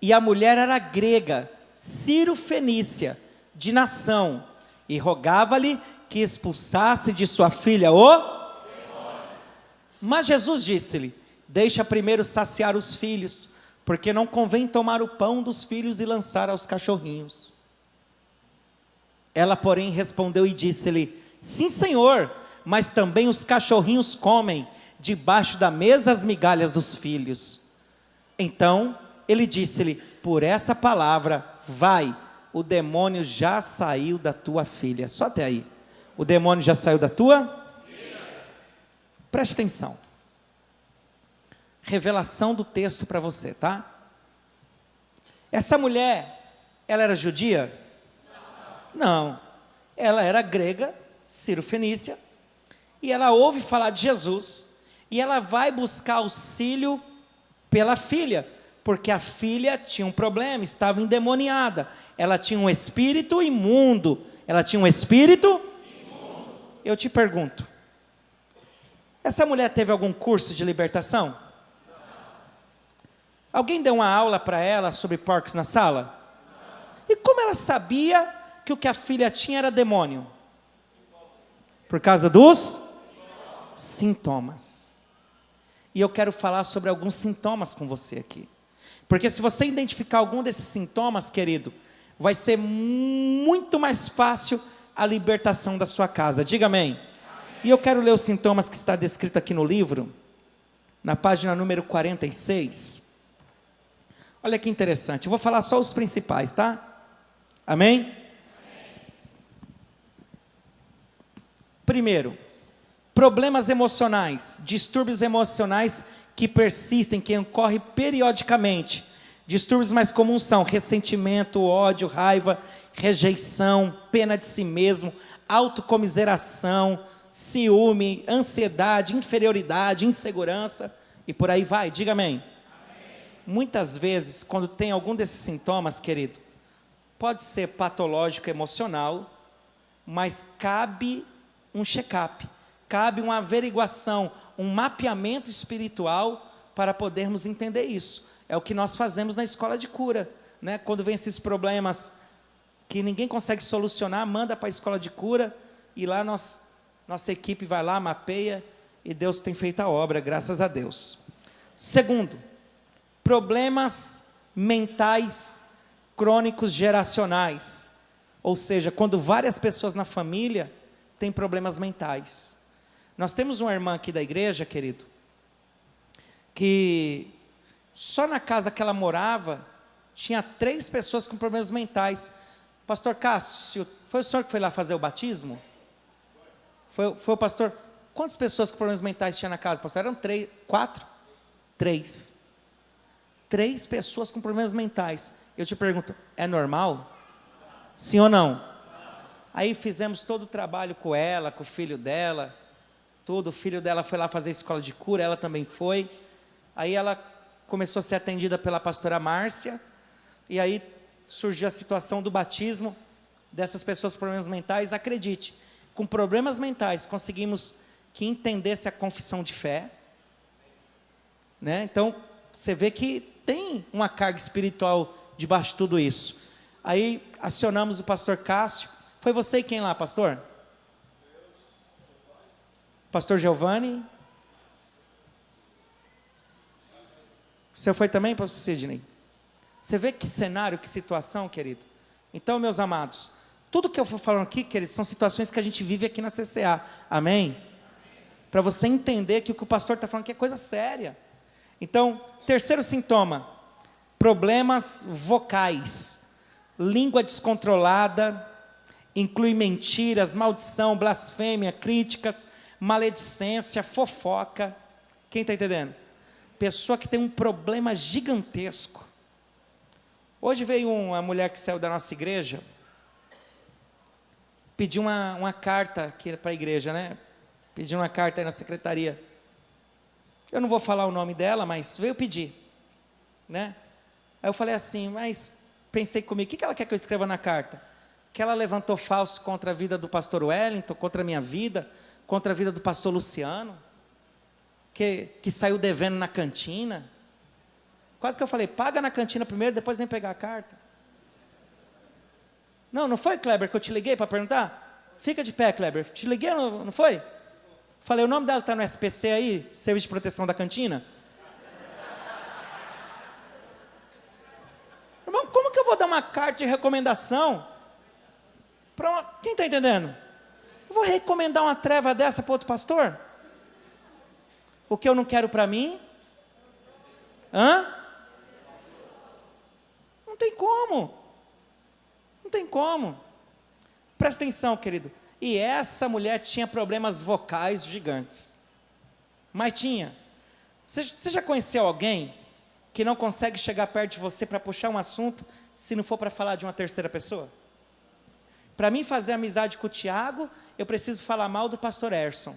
E a mulher era grega, Ciro-fenícia, de nação, e rogava-lhe que expulsasse de sua filha o demônio. Mas Jesus disse-lhe, deixa primeiro saciar os filhos, porque não convém tomar o pão dos filhos e lançar aos cachorrinhos. Ela, porém, respondeu e disse-lhe, sim, Senhor, mas também os cachorrinhos comem debaixo da mesa as migalhas dos filhos. Então ele disse-lhe: por essa palavra, vai, o demônio já saiu da tua filha. Só até aí. O demônio já saiu da tua filha. Preste atenção. Revelação do texto para você, tá? Essa mulher, ela era judia? Não. Ela era grega, Ciro-fenícia, e ela ouve falar de Jesus, e ela vai buscar auxílio pela filha, porque a filha tinha um problema, estava endemoniada, ela tinha um espírito imundo, Eu te pergunto, essa mulher teve algum curso de libertação? Alguém deu uma aula para ela sobre porcos na sala? E como ela sabia que o que a filha tinha era demônio? Por causa dos sintomas. E eu quero falar sobre alguns sintomas com você aqui. Porque se você identificar algum desses sintomas, querido, vai ser muito mais fácil a libertação da sua casa. Diga amém. E eu quero ler os sintomas que está descrito aqui no livro, na página número 46. Olha que interessante, eu vou falar só os principais, tá? Amém? Primeiro, problemas emocionais, distúrbios emocionais que persistem, que ocorrem periodicamente. Distúrbios mais comuns são ressentimento, ódio, raiva, rejeição, pena de si mesmo, autocomiseração, ciúme, ansiedade, inferioridade, insegurança, e por aí vai. Diga amém. Muitas vezes, quando tem algum desses sintomas, querido, pode ser patológico emocional, mas cabe um check-up, cabe uma averiguação, um mapeamento espiritual para podermos entender isso. É o que nós fazemos na escola de cura, né? Quando vem esses problemas que ninguém consegue solucionar, manda para a escola de cura, e lá nossa equipe vai lá, mapeia, e Deus tem feito a obra, graças a Deus. Segundo, problemas mentais crônicos geracionais, ou seja, quando várias pessoas na família têm problemas mentais. Nós temos uma irmã aqui da igreja, querido, que só na casa que ela morava, tinha 3 pessoas com problemas mentais. Pastor Cássio, foi o senhor que foi lá fazer o batismo? Foi o pastor? Quantas pessoas com problemas mentais tinha na casa, pastor? Eram 3, 4? 3. 3 pessoas com problemas mentais. Eu te pergunto, é normal? Sim ou não? Aí fizemos todo o trabalho com ela, com o filho dela, tudo. O filho dela foi lá fazer escola de cura, ela também foi. Aí ela começou a ser atendida pela pastora Márcia, e aí surgiu a situação do batismo dessas pessoas com problemas mentais. Acredite, com problemas mentais, conseguimos que entendesse a confissão de fé, né? Então, você vê que tem uma carga espiritual debaixo de tudo isso. Aí, acionamos o pastor Cássio. Foi você e quem lá, pastor? Pastor Giovanni? Você foi também, pastor Sidney? Você vê que cenário, que situação, querido? Então, meus amados, tudo que eu for falando aqui, queridos, são situações que a gente vive aqui na CCA. Amém? Para você entender que o que o pastor está falando aqui é coisa séria. Então, terceiro sintoma, problemas vocais, língua descontrolada, inclui mentiras, maldição, blasfêmia, críticas, maledicência, fofoca. Quem está entendendo? Pessoa que tem um problema gigantesco. Hoje veio uma mulher que saiu da nossa igreja, pediu uma carta aqui para a igreja, né? Pediu uma carta aí na secretaria. Eu não vou falar o nome dela, mas veio pedir, né? Aí eu falei assim, mas pensei comigo, o que ela quer que eu escreva na carta? Que ela levantou falso contra a vida do pastor Wellington, contra a minha vida, contra a vida do pastor Luciano, que saiu devendo na cantina. Quase que eu falei, paga na cantina primeiro, depois vem pegar a carta. Não foi, Kleber, que eu te liguei para perguntar? Fica de pé, Kleber, te liguei, não foi? Falei, o nome dela está no SPC aí, Serviço de Proteção da Cantina? Irmão, como que eu vou dar uma carta de recomendação? Quem está entendendo? Eu vou recomendar uma treva dessa para outro pastor? O que eu não quero para mim? Não tem como. Não tem como. Presta atenção, querido. E essa mulher tinha problemas vocais gigantes. Mas tinha. Você já conheceu alguém que não consegue chegar perto de você para puxar um assunto, se não for para falar de uma terceira pessoa? Para mim fazer amizade com o Tiago, eu preciso falar mal do pastor Erson.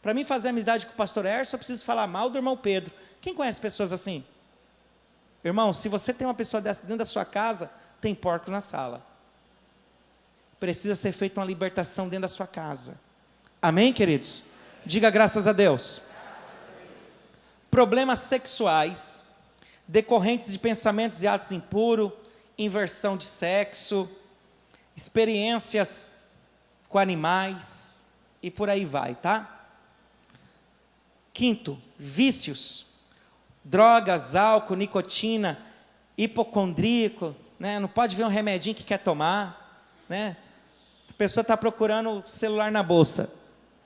Para mim fazer amizade com o pastor Erson, eu preciso falar mal do irmão Pedro. Quem conhece pessoas assim? Irmão, se você tem uma pessoa dessa dentro da sua casa, tem porco na sala. Precisa ser feita uma libertação dentro da sua casa. Amém, queridos? Diga graças a Deus. Problemas sexuais, decorrentes de pensamentos e atos impuros, inversão de sexo, experiências com animais, e por aí vai, tá? Quinto, vícios, drogas, álcool, nicotina, hipocondríaco, né? Não pode ver um remedinho que quer tomar, né? A pessoa está procurando o celular na bolsa,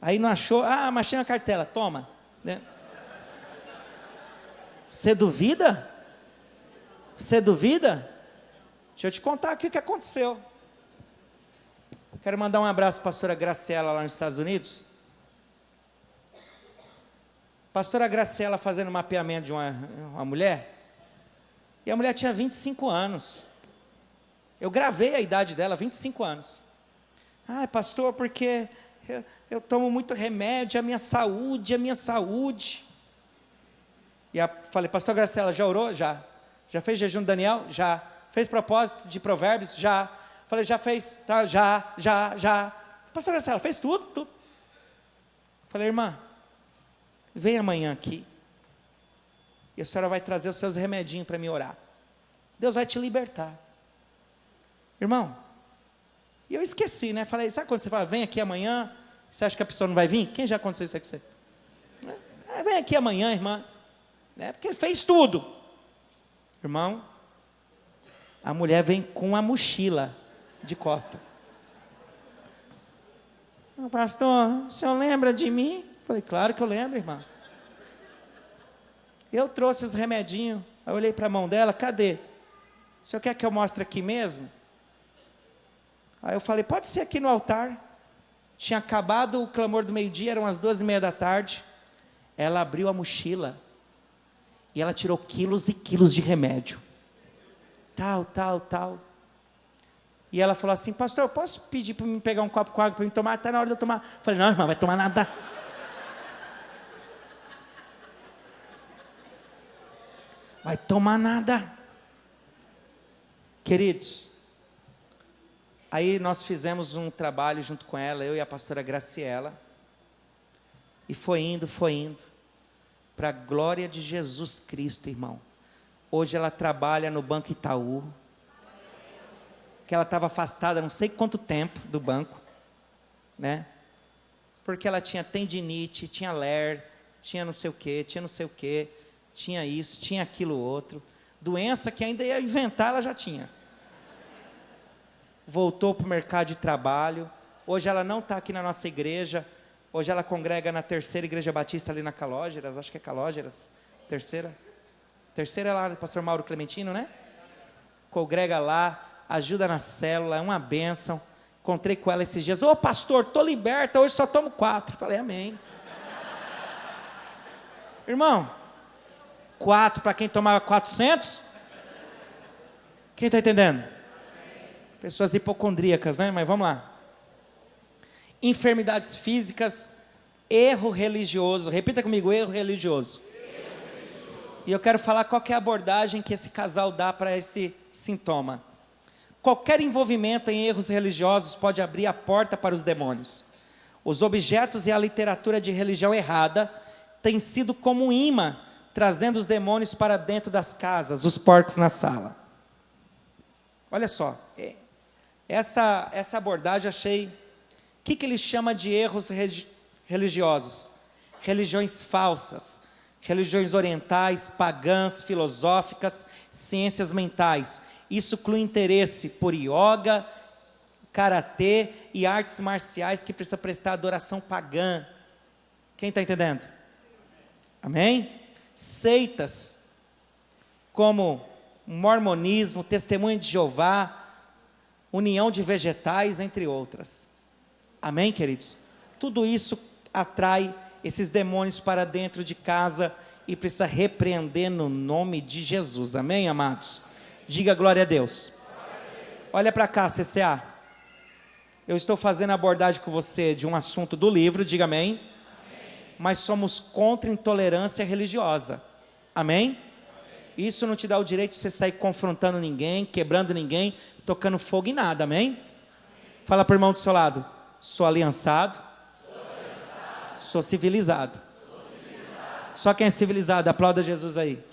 aí não achou, mas tinha uma cartela, toma, né? Você duvida? Você duvida? Deixa eu te contar aqui o que aconteceu. Quero mandar um abraço para a pastora Graciela lá nos Estados Unidos. Pastora Graciela fazendo mapeamento de uma mulher, e a mulher tinha 25 anos. Eu gravei a idade dela, 25 anos. Pastor, porque eu tomo muito remédio, a minha saúde. E falei, pastor Graciela, já orou? Já. Já fez jejum de Daniel? Já. Fez propósito de provérbios? Já. Falei, já fez? Tá, já. Pastor Graciela, fez tudo. Falei, irmã, vem amanhã aqui, e a senhora vai trazer os seus remedinhos para me orar. Deus vai te libertar. Irmão, e eu esqueci, né? Falei, sabe quando você fala, vem aqui amanhã, você acha que a pessoa não vai vir? Quem já aconteceu isso aí com você? Vem aqui amanhã, irmã. Porque ele fez tudo. Irmão, a mulher vem com uma mochila de costa. Pastor, o senhor lembra de mim? Falei, claro que eu lembro, irmã. Eu trouxe os remedinhos. Aí eu olhei para a mão dela, cadê? O senhor quer que eu mostre aqui mesmo? Aí eu falei, pode ser aqui no altar. Tinha acabado o clamor do meio-dia, eram as 12:30 da tarde. Ela abriu a mochila e ela tirou quilos e quilos de remédio. Tal. E ela falou assim, pastor, eu posso pedir para mim pegar um copo com água para mim tomar? Está na hora de eu tomar. Eu falei, não, irmã, vai tomar nada. Vai tomar nada. Queridos, aí nós fizemos um trabalho junto com ela, eu e a pastora Graciela, e foi indo, para a glória de Jesus Cristo, irmão. Hoje ela trabalha no Banco Itaú, que ela estava afastada não sei quanto tempo do banco, né? Porque ela tinha tendinite, tinha ler, tinha não sei o que, tinha isso, tinha aquilo outro, doença que ainda ia inventar, ela já tinha. Voltou para o mercado de trabalho. Hoje ela não está aqui na nossa igreja. Hoje ela congrega na terceira igreja batista ali na Calógeras, acho que é Calógeras, terceira é lá do pastor Mauro Clementino, né? Congrega lá, ajuda na célula, é uma bênção. Encontrei com ela esses dias, pastor, estou liberta, hoje só tomo 4, falei, amém. Irmão, 4 para quem tomava 400? Quem está entendendo? Pessoas hipocondríacas, né? Mas vamos lá. Enfermidades físicas, erro religioso. Repita comigo, erro religioso. E eu quero falar qual que é a abordagem que esse casal dá para esse sintoma. Qualquer envolvimento em erros religiosos pode abrir a porta para os demônios. Os objetos e a literatura de religião errada têm sido como um imã, trazendo os demônios para dentro das casas, os porcos na sala. Olha só, essa abordagem achei. O que ele chama de erros religiosos? Religiões falsas, religiões orientais, pagãs, filosóficas, ciências mentais. Isso inclui interesse por yoga, karatê e artes marciais que precisa prestar adoração pagã. Quem está entendendo? Amém? Seitas como mormonismo, testemunho de Jeová, união de vegetais, entre outras. Amém, queridos? Tudo isso atrai esses demônios para dentro de casa e precisa repreender no nome de Jesus. Amém, amados? Diga glória a Deus. Olha para cá, CCA. Eu estou fazendo a abordagem com você de um assunto do livro, diga amém. Mas somos contra a intolerância religiosa. Amém? Isso não te dá o direito de você sair confrontando ninguém, quebrando ninguém, tocando fogo em nada, amém? Fala para o irmão do seu lado: sou aliançado, sou civilizado. Só quem é civilizado, aplauda Jesus aí.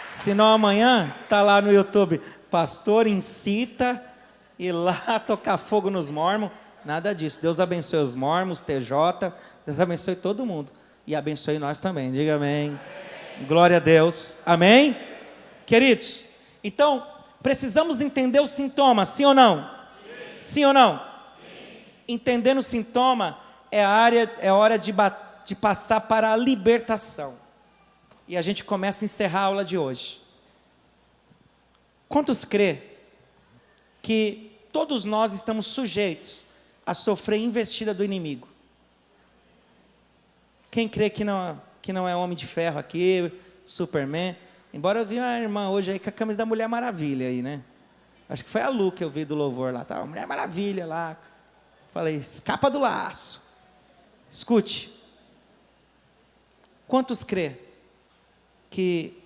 Senão amanhã, está lá no YouTube, pastor incita ir lá tocar fogo nos mormons. Nada disso. Deus abençoe os mormons, TJ, Deus abençoe todo mundo. E abençoe nós também, diga amém. Glória a Deus, amém? Queridos, então, precisamos entender o sintoma, sim ou não? Sim ou não? Sim. Entendendo o sintoma, é hora de passar para a libertação. E a gente começa a encerrar a aula de hoje. Quantos crê que todos nós estamos sujeitos a sofrer investida do inimigo? Quem crê que não é homem de ferro aqui, Superman? Embora eu vi uma irmã hoje aí com a camisa da Mulher Maravilha aí, né? Acho que foi a Lu que eu vi do louvor lá, tá? Mulher Maravilha lá. Falei, escapa do laço. Escute. Quantos crê que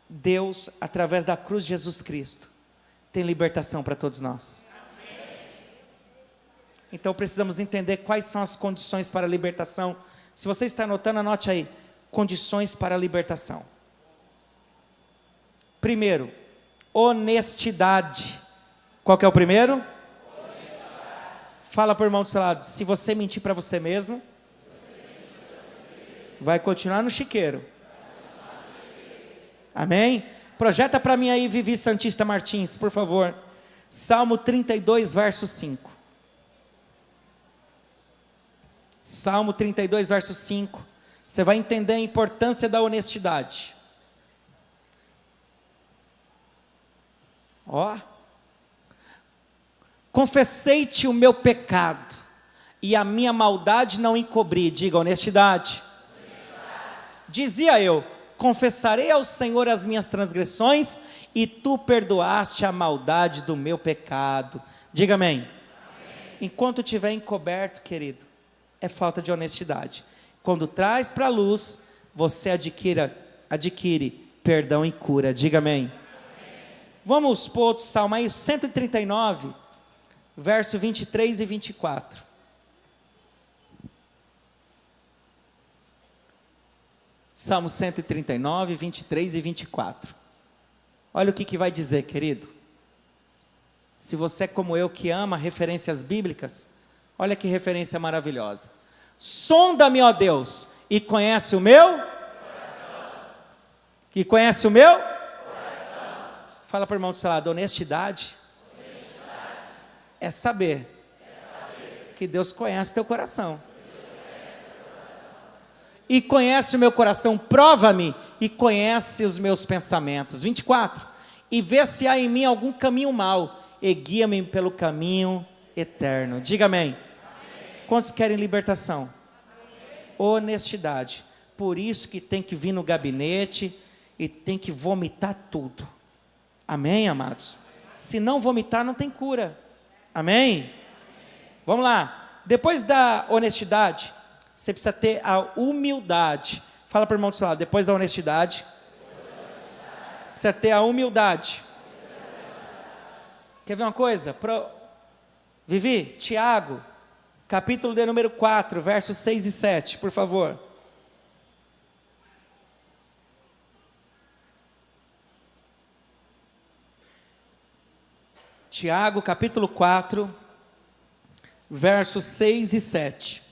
Deus, através da cruz de Jesus Cristo, tem libertação para todos nós? Então precisamos entender quais são as condições para a libertação. Se você está anotando, anote aí. Condições para a libertação. Primeiro, honestidade. Qual que é o primeiro? Honestidade. Fala para o irmão do seu lado. Se você mentir para você mesmo, vai continuar no chiqueiro. Amém? Projeta para mim aí, Vivi Santista Martins, por favor. Salmo 32, verso 5. Salmo 32, verso 5. Você vai entender a importância da honestidade. Ó. Confessei-te o meu pecado, e a minha maldade não encobri. Diga honestidade. Dizia eu: confessarei ao Senhor as minhas transgressões, e tu perdoaste a maldade do meu pecado. Diga amém. Amém. Enquanto tiver encoberto, querido, é falta de honestidade. Quando traz para a luz, você adquire perdão e cura. Diga amém. Amém. Vamos para outro salmo aí, 139, verso 23 e 24. Salmo 139, 23 e 24. Olha o que vai dizer, querido. Se você é como eu, que ama referências bíblicas, olha que referência maravilhosa. Sonda-me, ó Deus, e conhece o meu coração. Que conhece o meu coração. Fala para o irmão do seu lado: honestidade, é saber que Deus conhece o teu coração. E conhece o meu coração, prova-me e conhece os meus pensamentos. 24. E vê se há em mim algum caminho mau, e guia-me pelo caminho eterno. Diga amém. Amém. Quantos querem libertação? Amém. Honestidade. Por isso que tem que vir no gabinete e tem que vomitar tudo. Amém, amados? Se não vomitar, não tem cura. Amém? Amém. Vamos lá. Depois da honestidade, você precisa ter a humildade. Fala para o irmão do seu lado: depois da honestidade, precisa ter a humildade. Quer ver uma coisa? Vivi, Tiago, capítulo de número 4, versos 6 e 7, por favor. Tiago, capítulo 4, versos 6 e 7.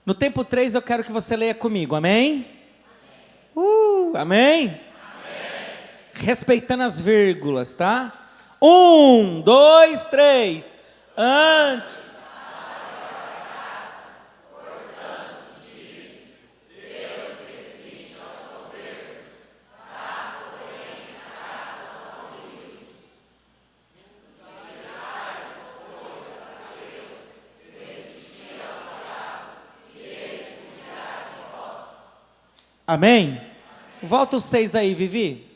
No tempo 3 eu quero que você leia comigo, amém? Amém? Respeitando as vírgulas, tá? 1, 2, 3. Antes. Amém? Volta os 6 aí, Vivi.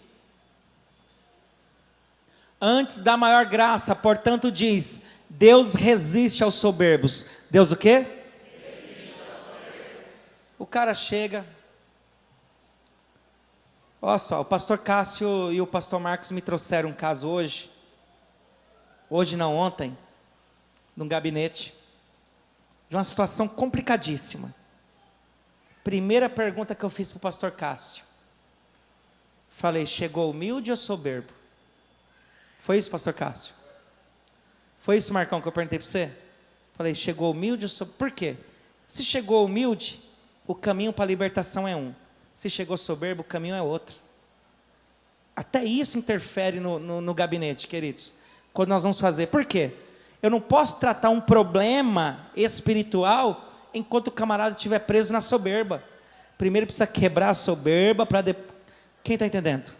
Antes da maior graça, portanto diz, Deus resiste aos soberbos. Deus o quê? Resiste aos soberbos. O cara chega. Olha só, o pastor Cássio e o pastor Marcos me trouxeram um caso hoje. Hoje não, ontem. Num gabinete. De uma situação complicadíssima. Primeira pergunta que eu fiz para o pastor Cássio. Falei, chegou humilde ou soberbo? Foi isso, pastor Cássio? Foi isso, Marcão, que eu perguntei para você? Falei, chegou humilde ou soberbo? Por quê? Se chegou humilde, o caminho para a libertação é um. Se chegou soberbo, o caminho é outro. Até isso interfere no gabinete, queridos. Quando nós vamos fazer. Por quê? Eu não posso tratar um problema espiritual enquanto o camarada estiver preso na soberba. Primeiro precisa quebrar a soberba para depois. Quem está entendendo?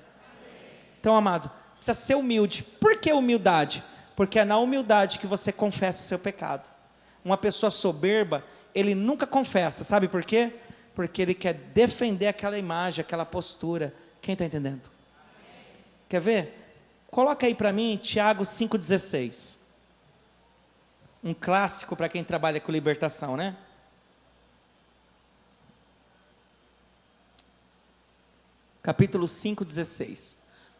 Então, amado, precisa ser humilde. Por que humildade? Porque é na humildade que você confessa o seu pecado. Uma pessoa soberba, ele nunca confessa. Sabe por quê? Porque ele quer defender aquela imagem, aquela postura. Quem está entendendo? Quer ver? Coloca aí para mim Tiago 5,16. Um clássico para quem trabalha com libertação, né? Capítulo 5,16.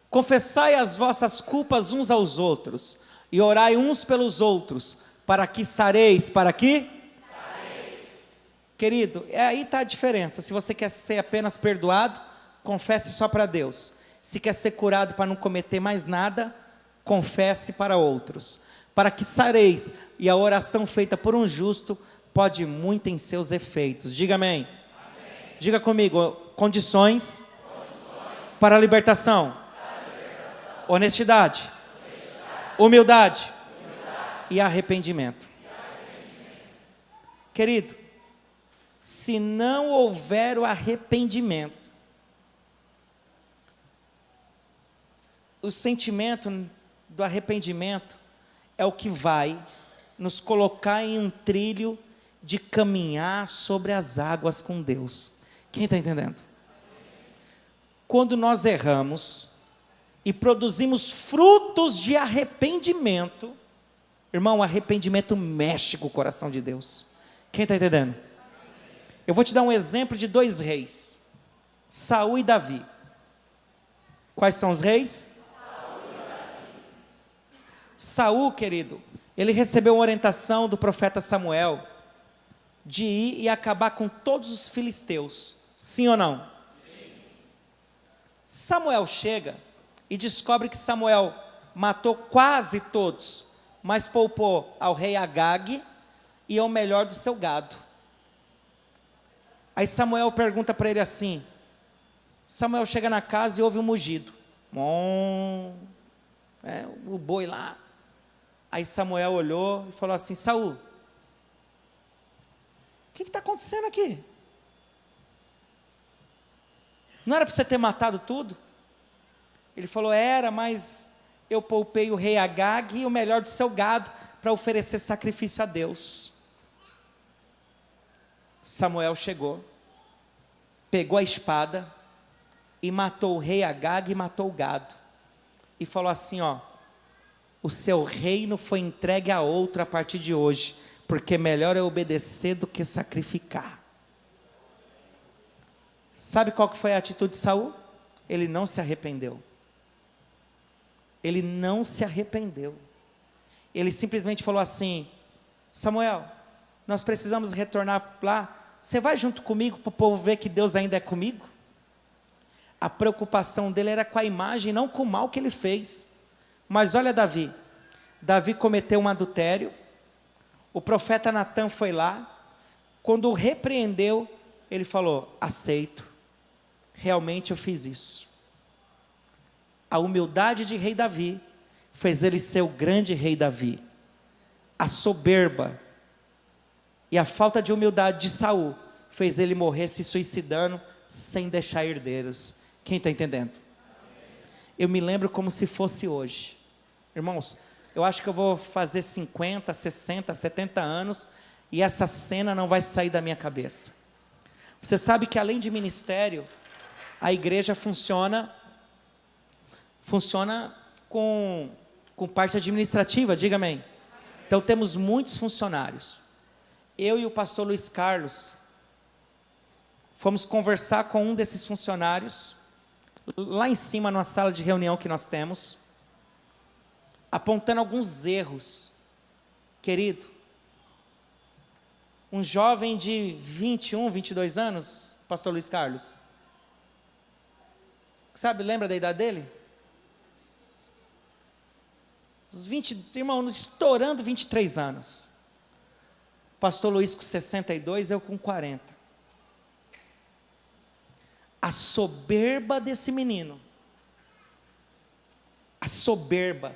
Confessai as vossas culpas uns aos outros, e orai uns pelos outros, para que sareis, para que? Sareis. Querido, aí está a diferença. Se você quer ser apenas perdoado, confesse só para Deus. Se quer ser curado para não cometer mais nada, confesse para outros. Para que sareis, e a oração feita por um justo, pode muito em seus efeitos. Diga amém. Amém. Diga comigo, condições para a libertação. Honestidade. Humildade. E arrependimento. Querido, se não houver o arrependimento, o sentimento do arrependimento é o que vai nos colocar em um trilho de caminhar sobre as águas com Deus. Quem está entendendo? Quando nós erramos e produzimos frutos de arrependimento, irmão, o arrependimento mexe com o coração de Deus. Quem está entendendo? Eu vou te dar um exemplo de 2 reis, Saul e Davi. Quais são os reis? Saul e Davi. Saul, querido, ele recebeu uma orientação do profeta Samuel de ir e acabar com todos os filisteus. Sim ou não? Samuel chega e descobre que Samuel matou quase todos, mas poupou ao rei Agag e ao melhor do seu gado. Aí Samuel pergunta para ele assim, Samuel chega na casa e ouve um mugido, o boi lá. Aí Samuel olhou e falou assim, Saul, o que está acontecendo aqui? Não era para você ter matado tudo? Ele falou, era, mas eu poupei o rei Agag e o melhor do seu gado para oferecer sacrifício a Deus. Samuel chegou, pegou a espada e matou o rei Agag e matou o gado. E falou assim, o seu reino foi entregue a outro a partir de hoje, porque melhor é obedecer do que sacrificar. Sabe qual que foi a atitude de Saul? Ele não se arrependeu. Ele não se arrependeu. Ele simplesmente falou assim, Samuel, nós precisamos retornar lá, você vai junto comigo para o povo ver que Deus ainda é comigo? A preocupação dele era com a imagem, não com o mal que ele fez. Mas olha Davi, Davi cometeu um adultério, o profeta Natã foi lá, quando o repreendeu, ele falou, aceito, realmente eu fiz isso. A humildade de rei Davi fez ele ser o grande rei Davi. A soberba e a falta de humildade de Saul fez ele morrer se suicidando sem deixar herdeiros. Quem está entendendo? Eu me lembro como se fosse hoje. Irmãos, eu acho que eu vou fazer 50, 60, 70 anos e essa cena não vai sair da minha cabeça. Você sabe que além de ministério, a igreja funciona com parte administrativa, diga amém. Então temos muitos funcionários. Eu e o pastor Luiz Carlos fomos conversar com um desses funcionários, lá em cima numa sala de reunião que nós temos, apontando alguns erros. Querido, um jovem de 21, 22 anos, pastor Luiz Carlos, sabe, lembra da idade dele? Os 20, irmão, estourando 23 anos. Pastor Luiz com 62, eu com 40. A soberba desse menino, a soberba,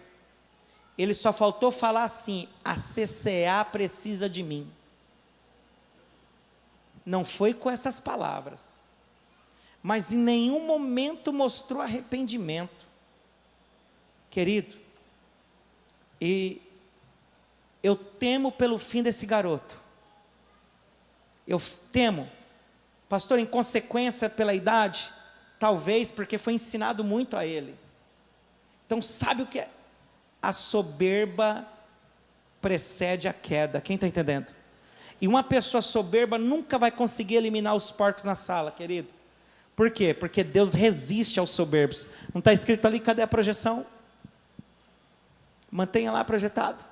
ele só faltou falar assim: a CCA precisa de mim. Não foi com essas palavras, mas em nenhum momento mostrou arrependimento. Querido, e eu temo pelo fim desse garoto. Eu temo, pastor, em consequência pela idade, talvez porque foi ensinado muito a ele. Então sabe o que é? A soberba precede a queda. Quem está entendendo? E uma pessoa soberba nunca vai conseguir eliminar os porcos na sala, querido. Por quê? Porque Deus resiste aos soberbos. Não está escrito ali? Cadê a projeção? Mantenha lá projetado.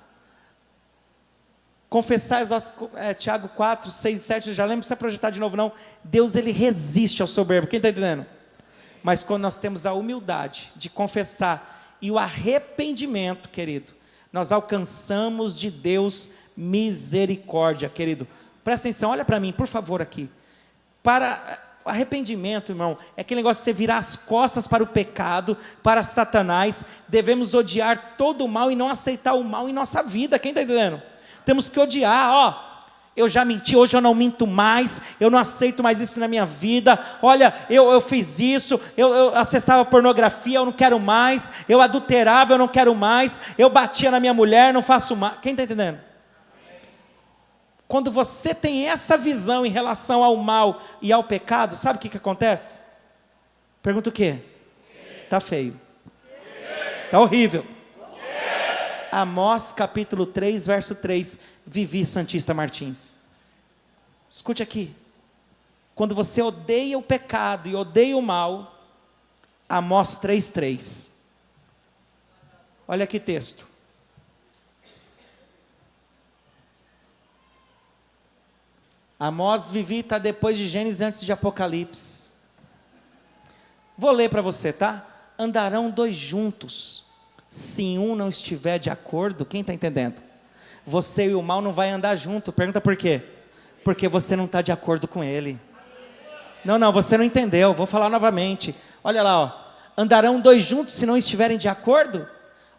Confessais, Tiago 4, 6 e 7, já lembro, não precisa projetar de novo não. Deus, ele resiste ao soberbo. Quem está entendendo? Mas quando nós temos a humildade de confessar e o arrependimento, querido, nós alcançamos de Deus misericórdia, querido. Presta atenção, olha para mim, por favor, aqui. Para arrependimento, irmão, é aquele negócio de você virar as costas para o pecado, para Satanás. Devemos odiar todo o mal e não aceitar o mal em nossa vida. Quem está entendendo? Temos que odiar. Eu já menti, hoje eu não minto mais, eu não aceito mais isso na minha vida. Olha, eu fiz isso, eu acessava pornografia, eu não quero mais. Eu adulterava, eu não quero mais. Eu batia na minha mulher, não faço mais. Quem está entendendo? Quando você tem essa visão em relação ao mal e ao pecado, sabe o que acontece? Pergunta o quê? Está feio. Está horrível. Amós capítulo 3, verso 3, Vivi Santista Martins. Escute aqui. Quando você odeia o pecado e odeia o mal, Amós 3, 3. Olha que texto. Amós, Vivi está depois de Gênesis, antes de Apocalipse. Vou ler para você, tá? Andarão dois juntos, se um não estiver de acordo. Quem está entendendo? Você e o mal não vai andar junto. Pergunta por quê? Porque você não está de acordo com ele. Não, você não entendeu. Vou falar novamente. Olha lá, ó. Andarão dois juntos se não estiverem de acordo.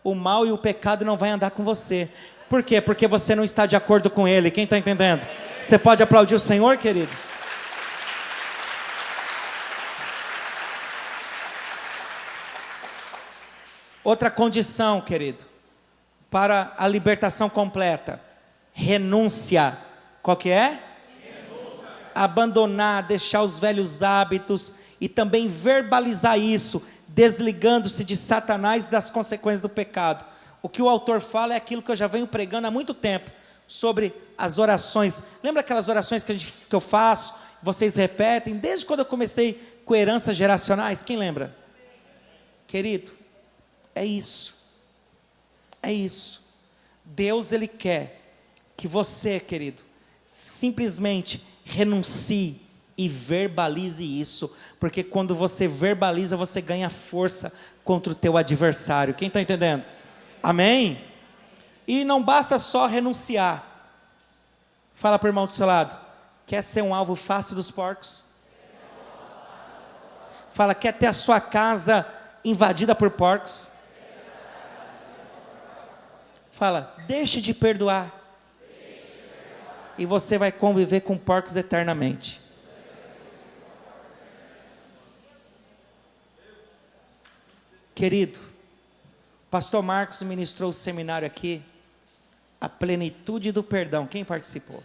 O mal e o pecado não vai andar com você. Por quê? Porque você não está de acordo com ele. Quem está entendendo? Você pode aplaudir o Senhor, querido? Outra condição, querido, para a libertação completa: renúncia. Qual que é? Renúncia. Abandonar, deixar os velhos hábitos e também verbalizar isso, desligando-se de Satanás e das consequências do pecado. O que o autor fala é aquilo que eu já venho pregando há muito tempo, sobre as orações. Lembra aquelas orações que eu faço, vocês repetem, desde quando eu comecei com heranças geracionais? Quem lembra? Querido, é isso. É isso. Deus, ele quer que você, querido, simplesmente renuncie e verbalize isso, porque quando você verbaliza, você ganha força contra o teu adversário. Quem está entendendo? Amém? E não basta só renunciar. Fala para o irmão do seu lado: quer ser um alvo fácil dos porcos? Fala, quer ter a sua casa invadida por porcos? Fala, deixe de perdoar. E você vai conviver com porcos eternamente. Querido, pastor Marcos ministrou o seminário aqui, a plenitude do perdão. Quem participou?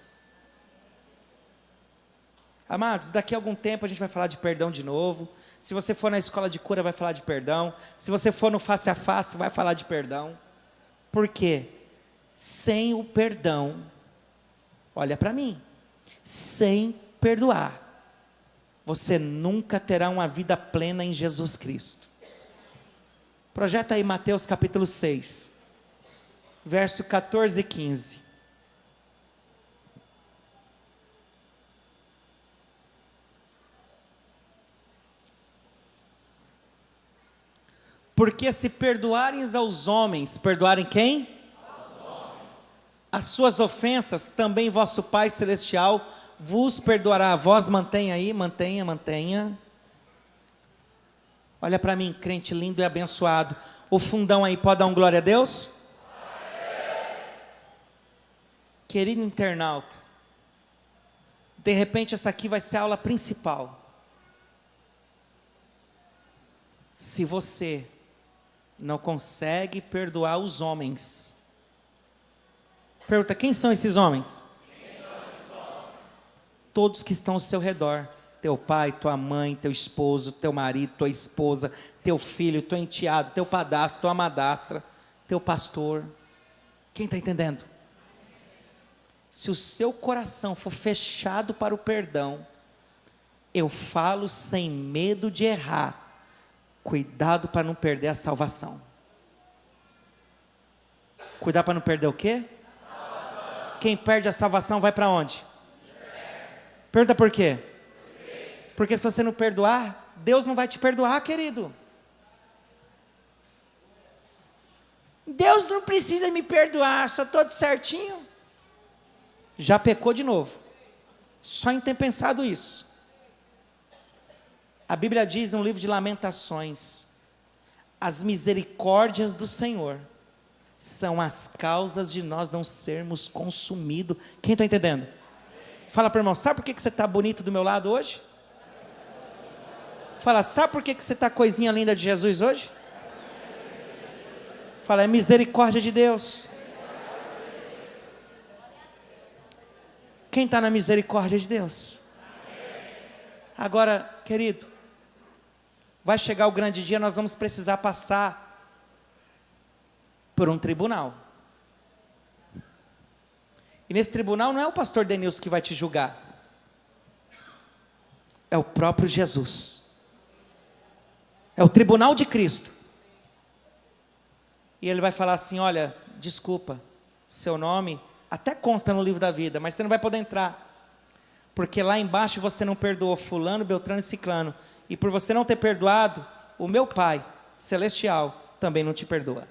Amados, daqui a algum tempo a gente vai falar de perdão de novo. Se você for na escola de cura, vai falar de perdão. Se você for no face a face, vai falar de perdão. Por quê? Sem o perdão, olha para mim, sem perdoar, você nunca terá uma vida plena em Jesus Cristo. Projeta aí Mateus capítulo 6, verso 14 e 15. Porque se perdoarem aos homens, perdoarem quem? Aos homens. As suas ofensas, também vosso Pai Celestial vos perdoará. Vós mantenha aí, mantenha. Olha para mim, crente lindo e abençoado. O fundão aí, pode dar um glória a Deus? Querido internauta, de repente essa aqui vai ser a aula principal. Se você não consegue perdoar os homens, pergunta, quem são esses homens? Todos que estão ao seu redor. Teu pai, tua mãe, teu esposo, teu marido, tua esposa, teu filho, teu enteado, teu padrasto, tua madrastra, teu pastor. Quem está entendendo? Se o seu coração for fechado para o perdão, eu falo sem medo de errar, cuidado para não perder a salvação. Cuidado para não perder o quê? Salvação. Quem perde a salvação vai para onde? Pergunta por quê? Porque se você não perdoar, Deus não vai te perdoar, querido. Deus não precisa me perdoar, só estou de certinho. Já pecou de novo, só em ter pensado isso. A Bíblia diz no livro de Lamentações, as misericórdias do Senhor são as causas de nós não sermos consumidos. Quem está entendendo? Fala para o irmão, sabe por que você está bonito do meu lado hoje? Fala, sabe por que você está coisinha linda de Jesus hoje? Fala, é misericórdia de Deus. Quem está na misericórdia de Deus? Agora, querido, vai chegar o grande dia, nós vamos precisar passar por um tribunal. E nesse tribunal não é o pastor Denilson que vai te julgar. É o próprio Jesus. É o tribunal de Cristo. E ele vai falar assim, olha, desculpa, seu nome até consta no livro da vida, mas você não vai poder entrar. Porque lá embaixo você não perdoou fulano, beltrano e ciclano. E por você não ter perdoado, o meu Pai Celestial também não te perdoa.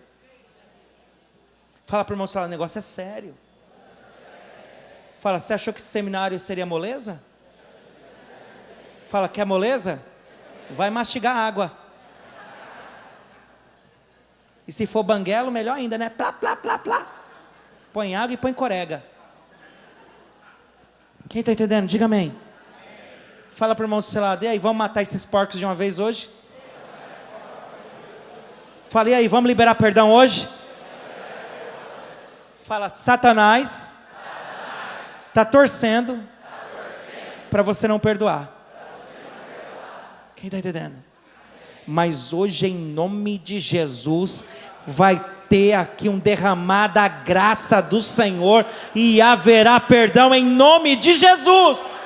Fala para o irmão, o negócio é sério. Fala, você achou que esse seminário seria moleza? Fala, quer moleza? Vai mastigar água. E se for banguelo, melhor ainda, né? Plá, plá, plá, plá. Põe água e põe corega. Quem está entendendo? Diga amém. Fala para o irmão do seu lado, e aí, vamos matar esses porcos de uma vez hoje? Fala, e aí, vamos liberar perdão hoje? Fala, Satanás está torcendo para você não perdoar. Quem está entendendo? Mas hoje, em nome de Jesus, vai ter aqui um derramar da graça do Senhor, e haverá perdão em nome de Jesus.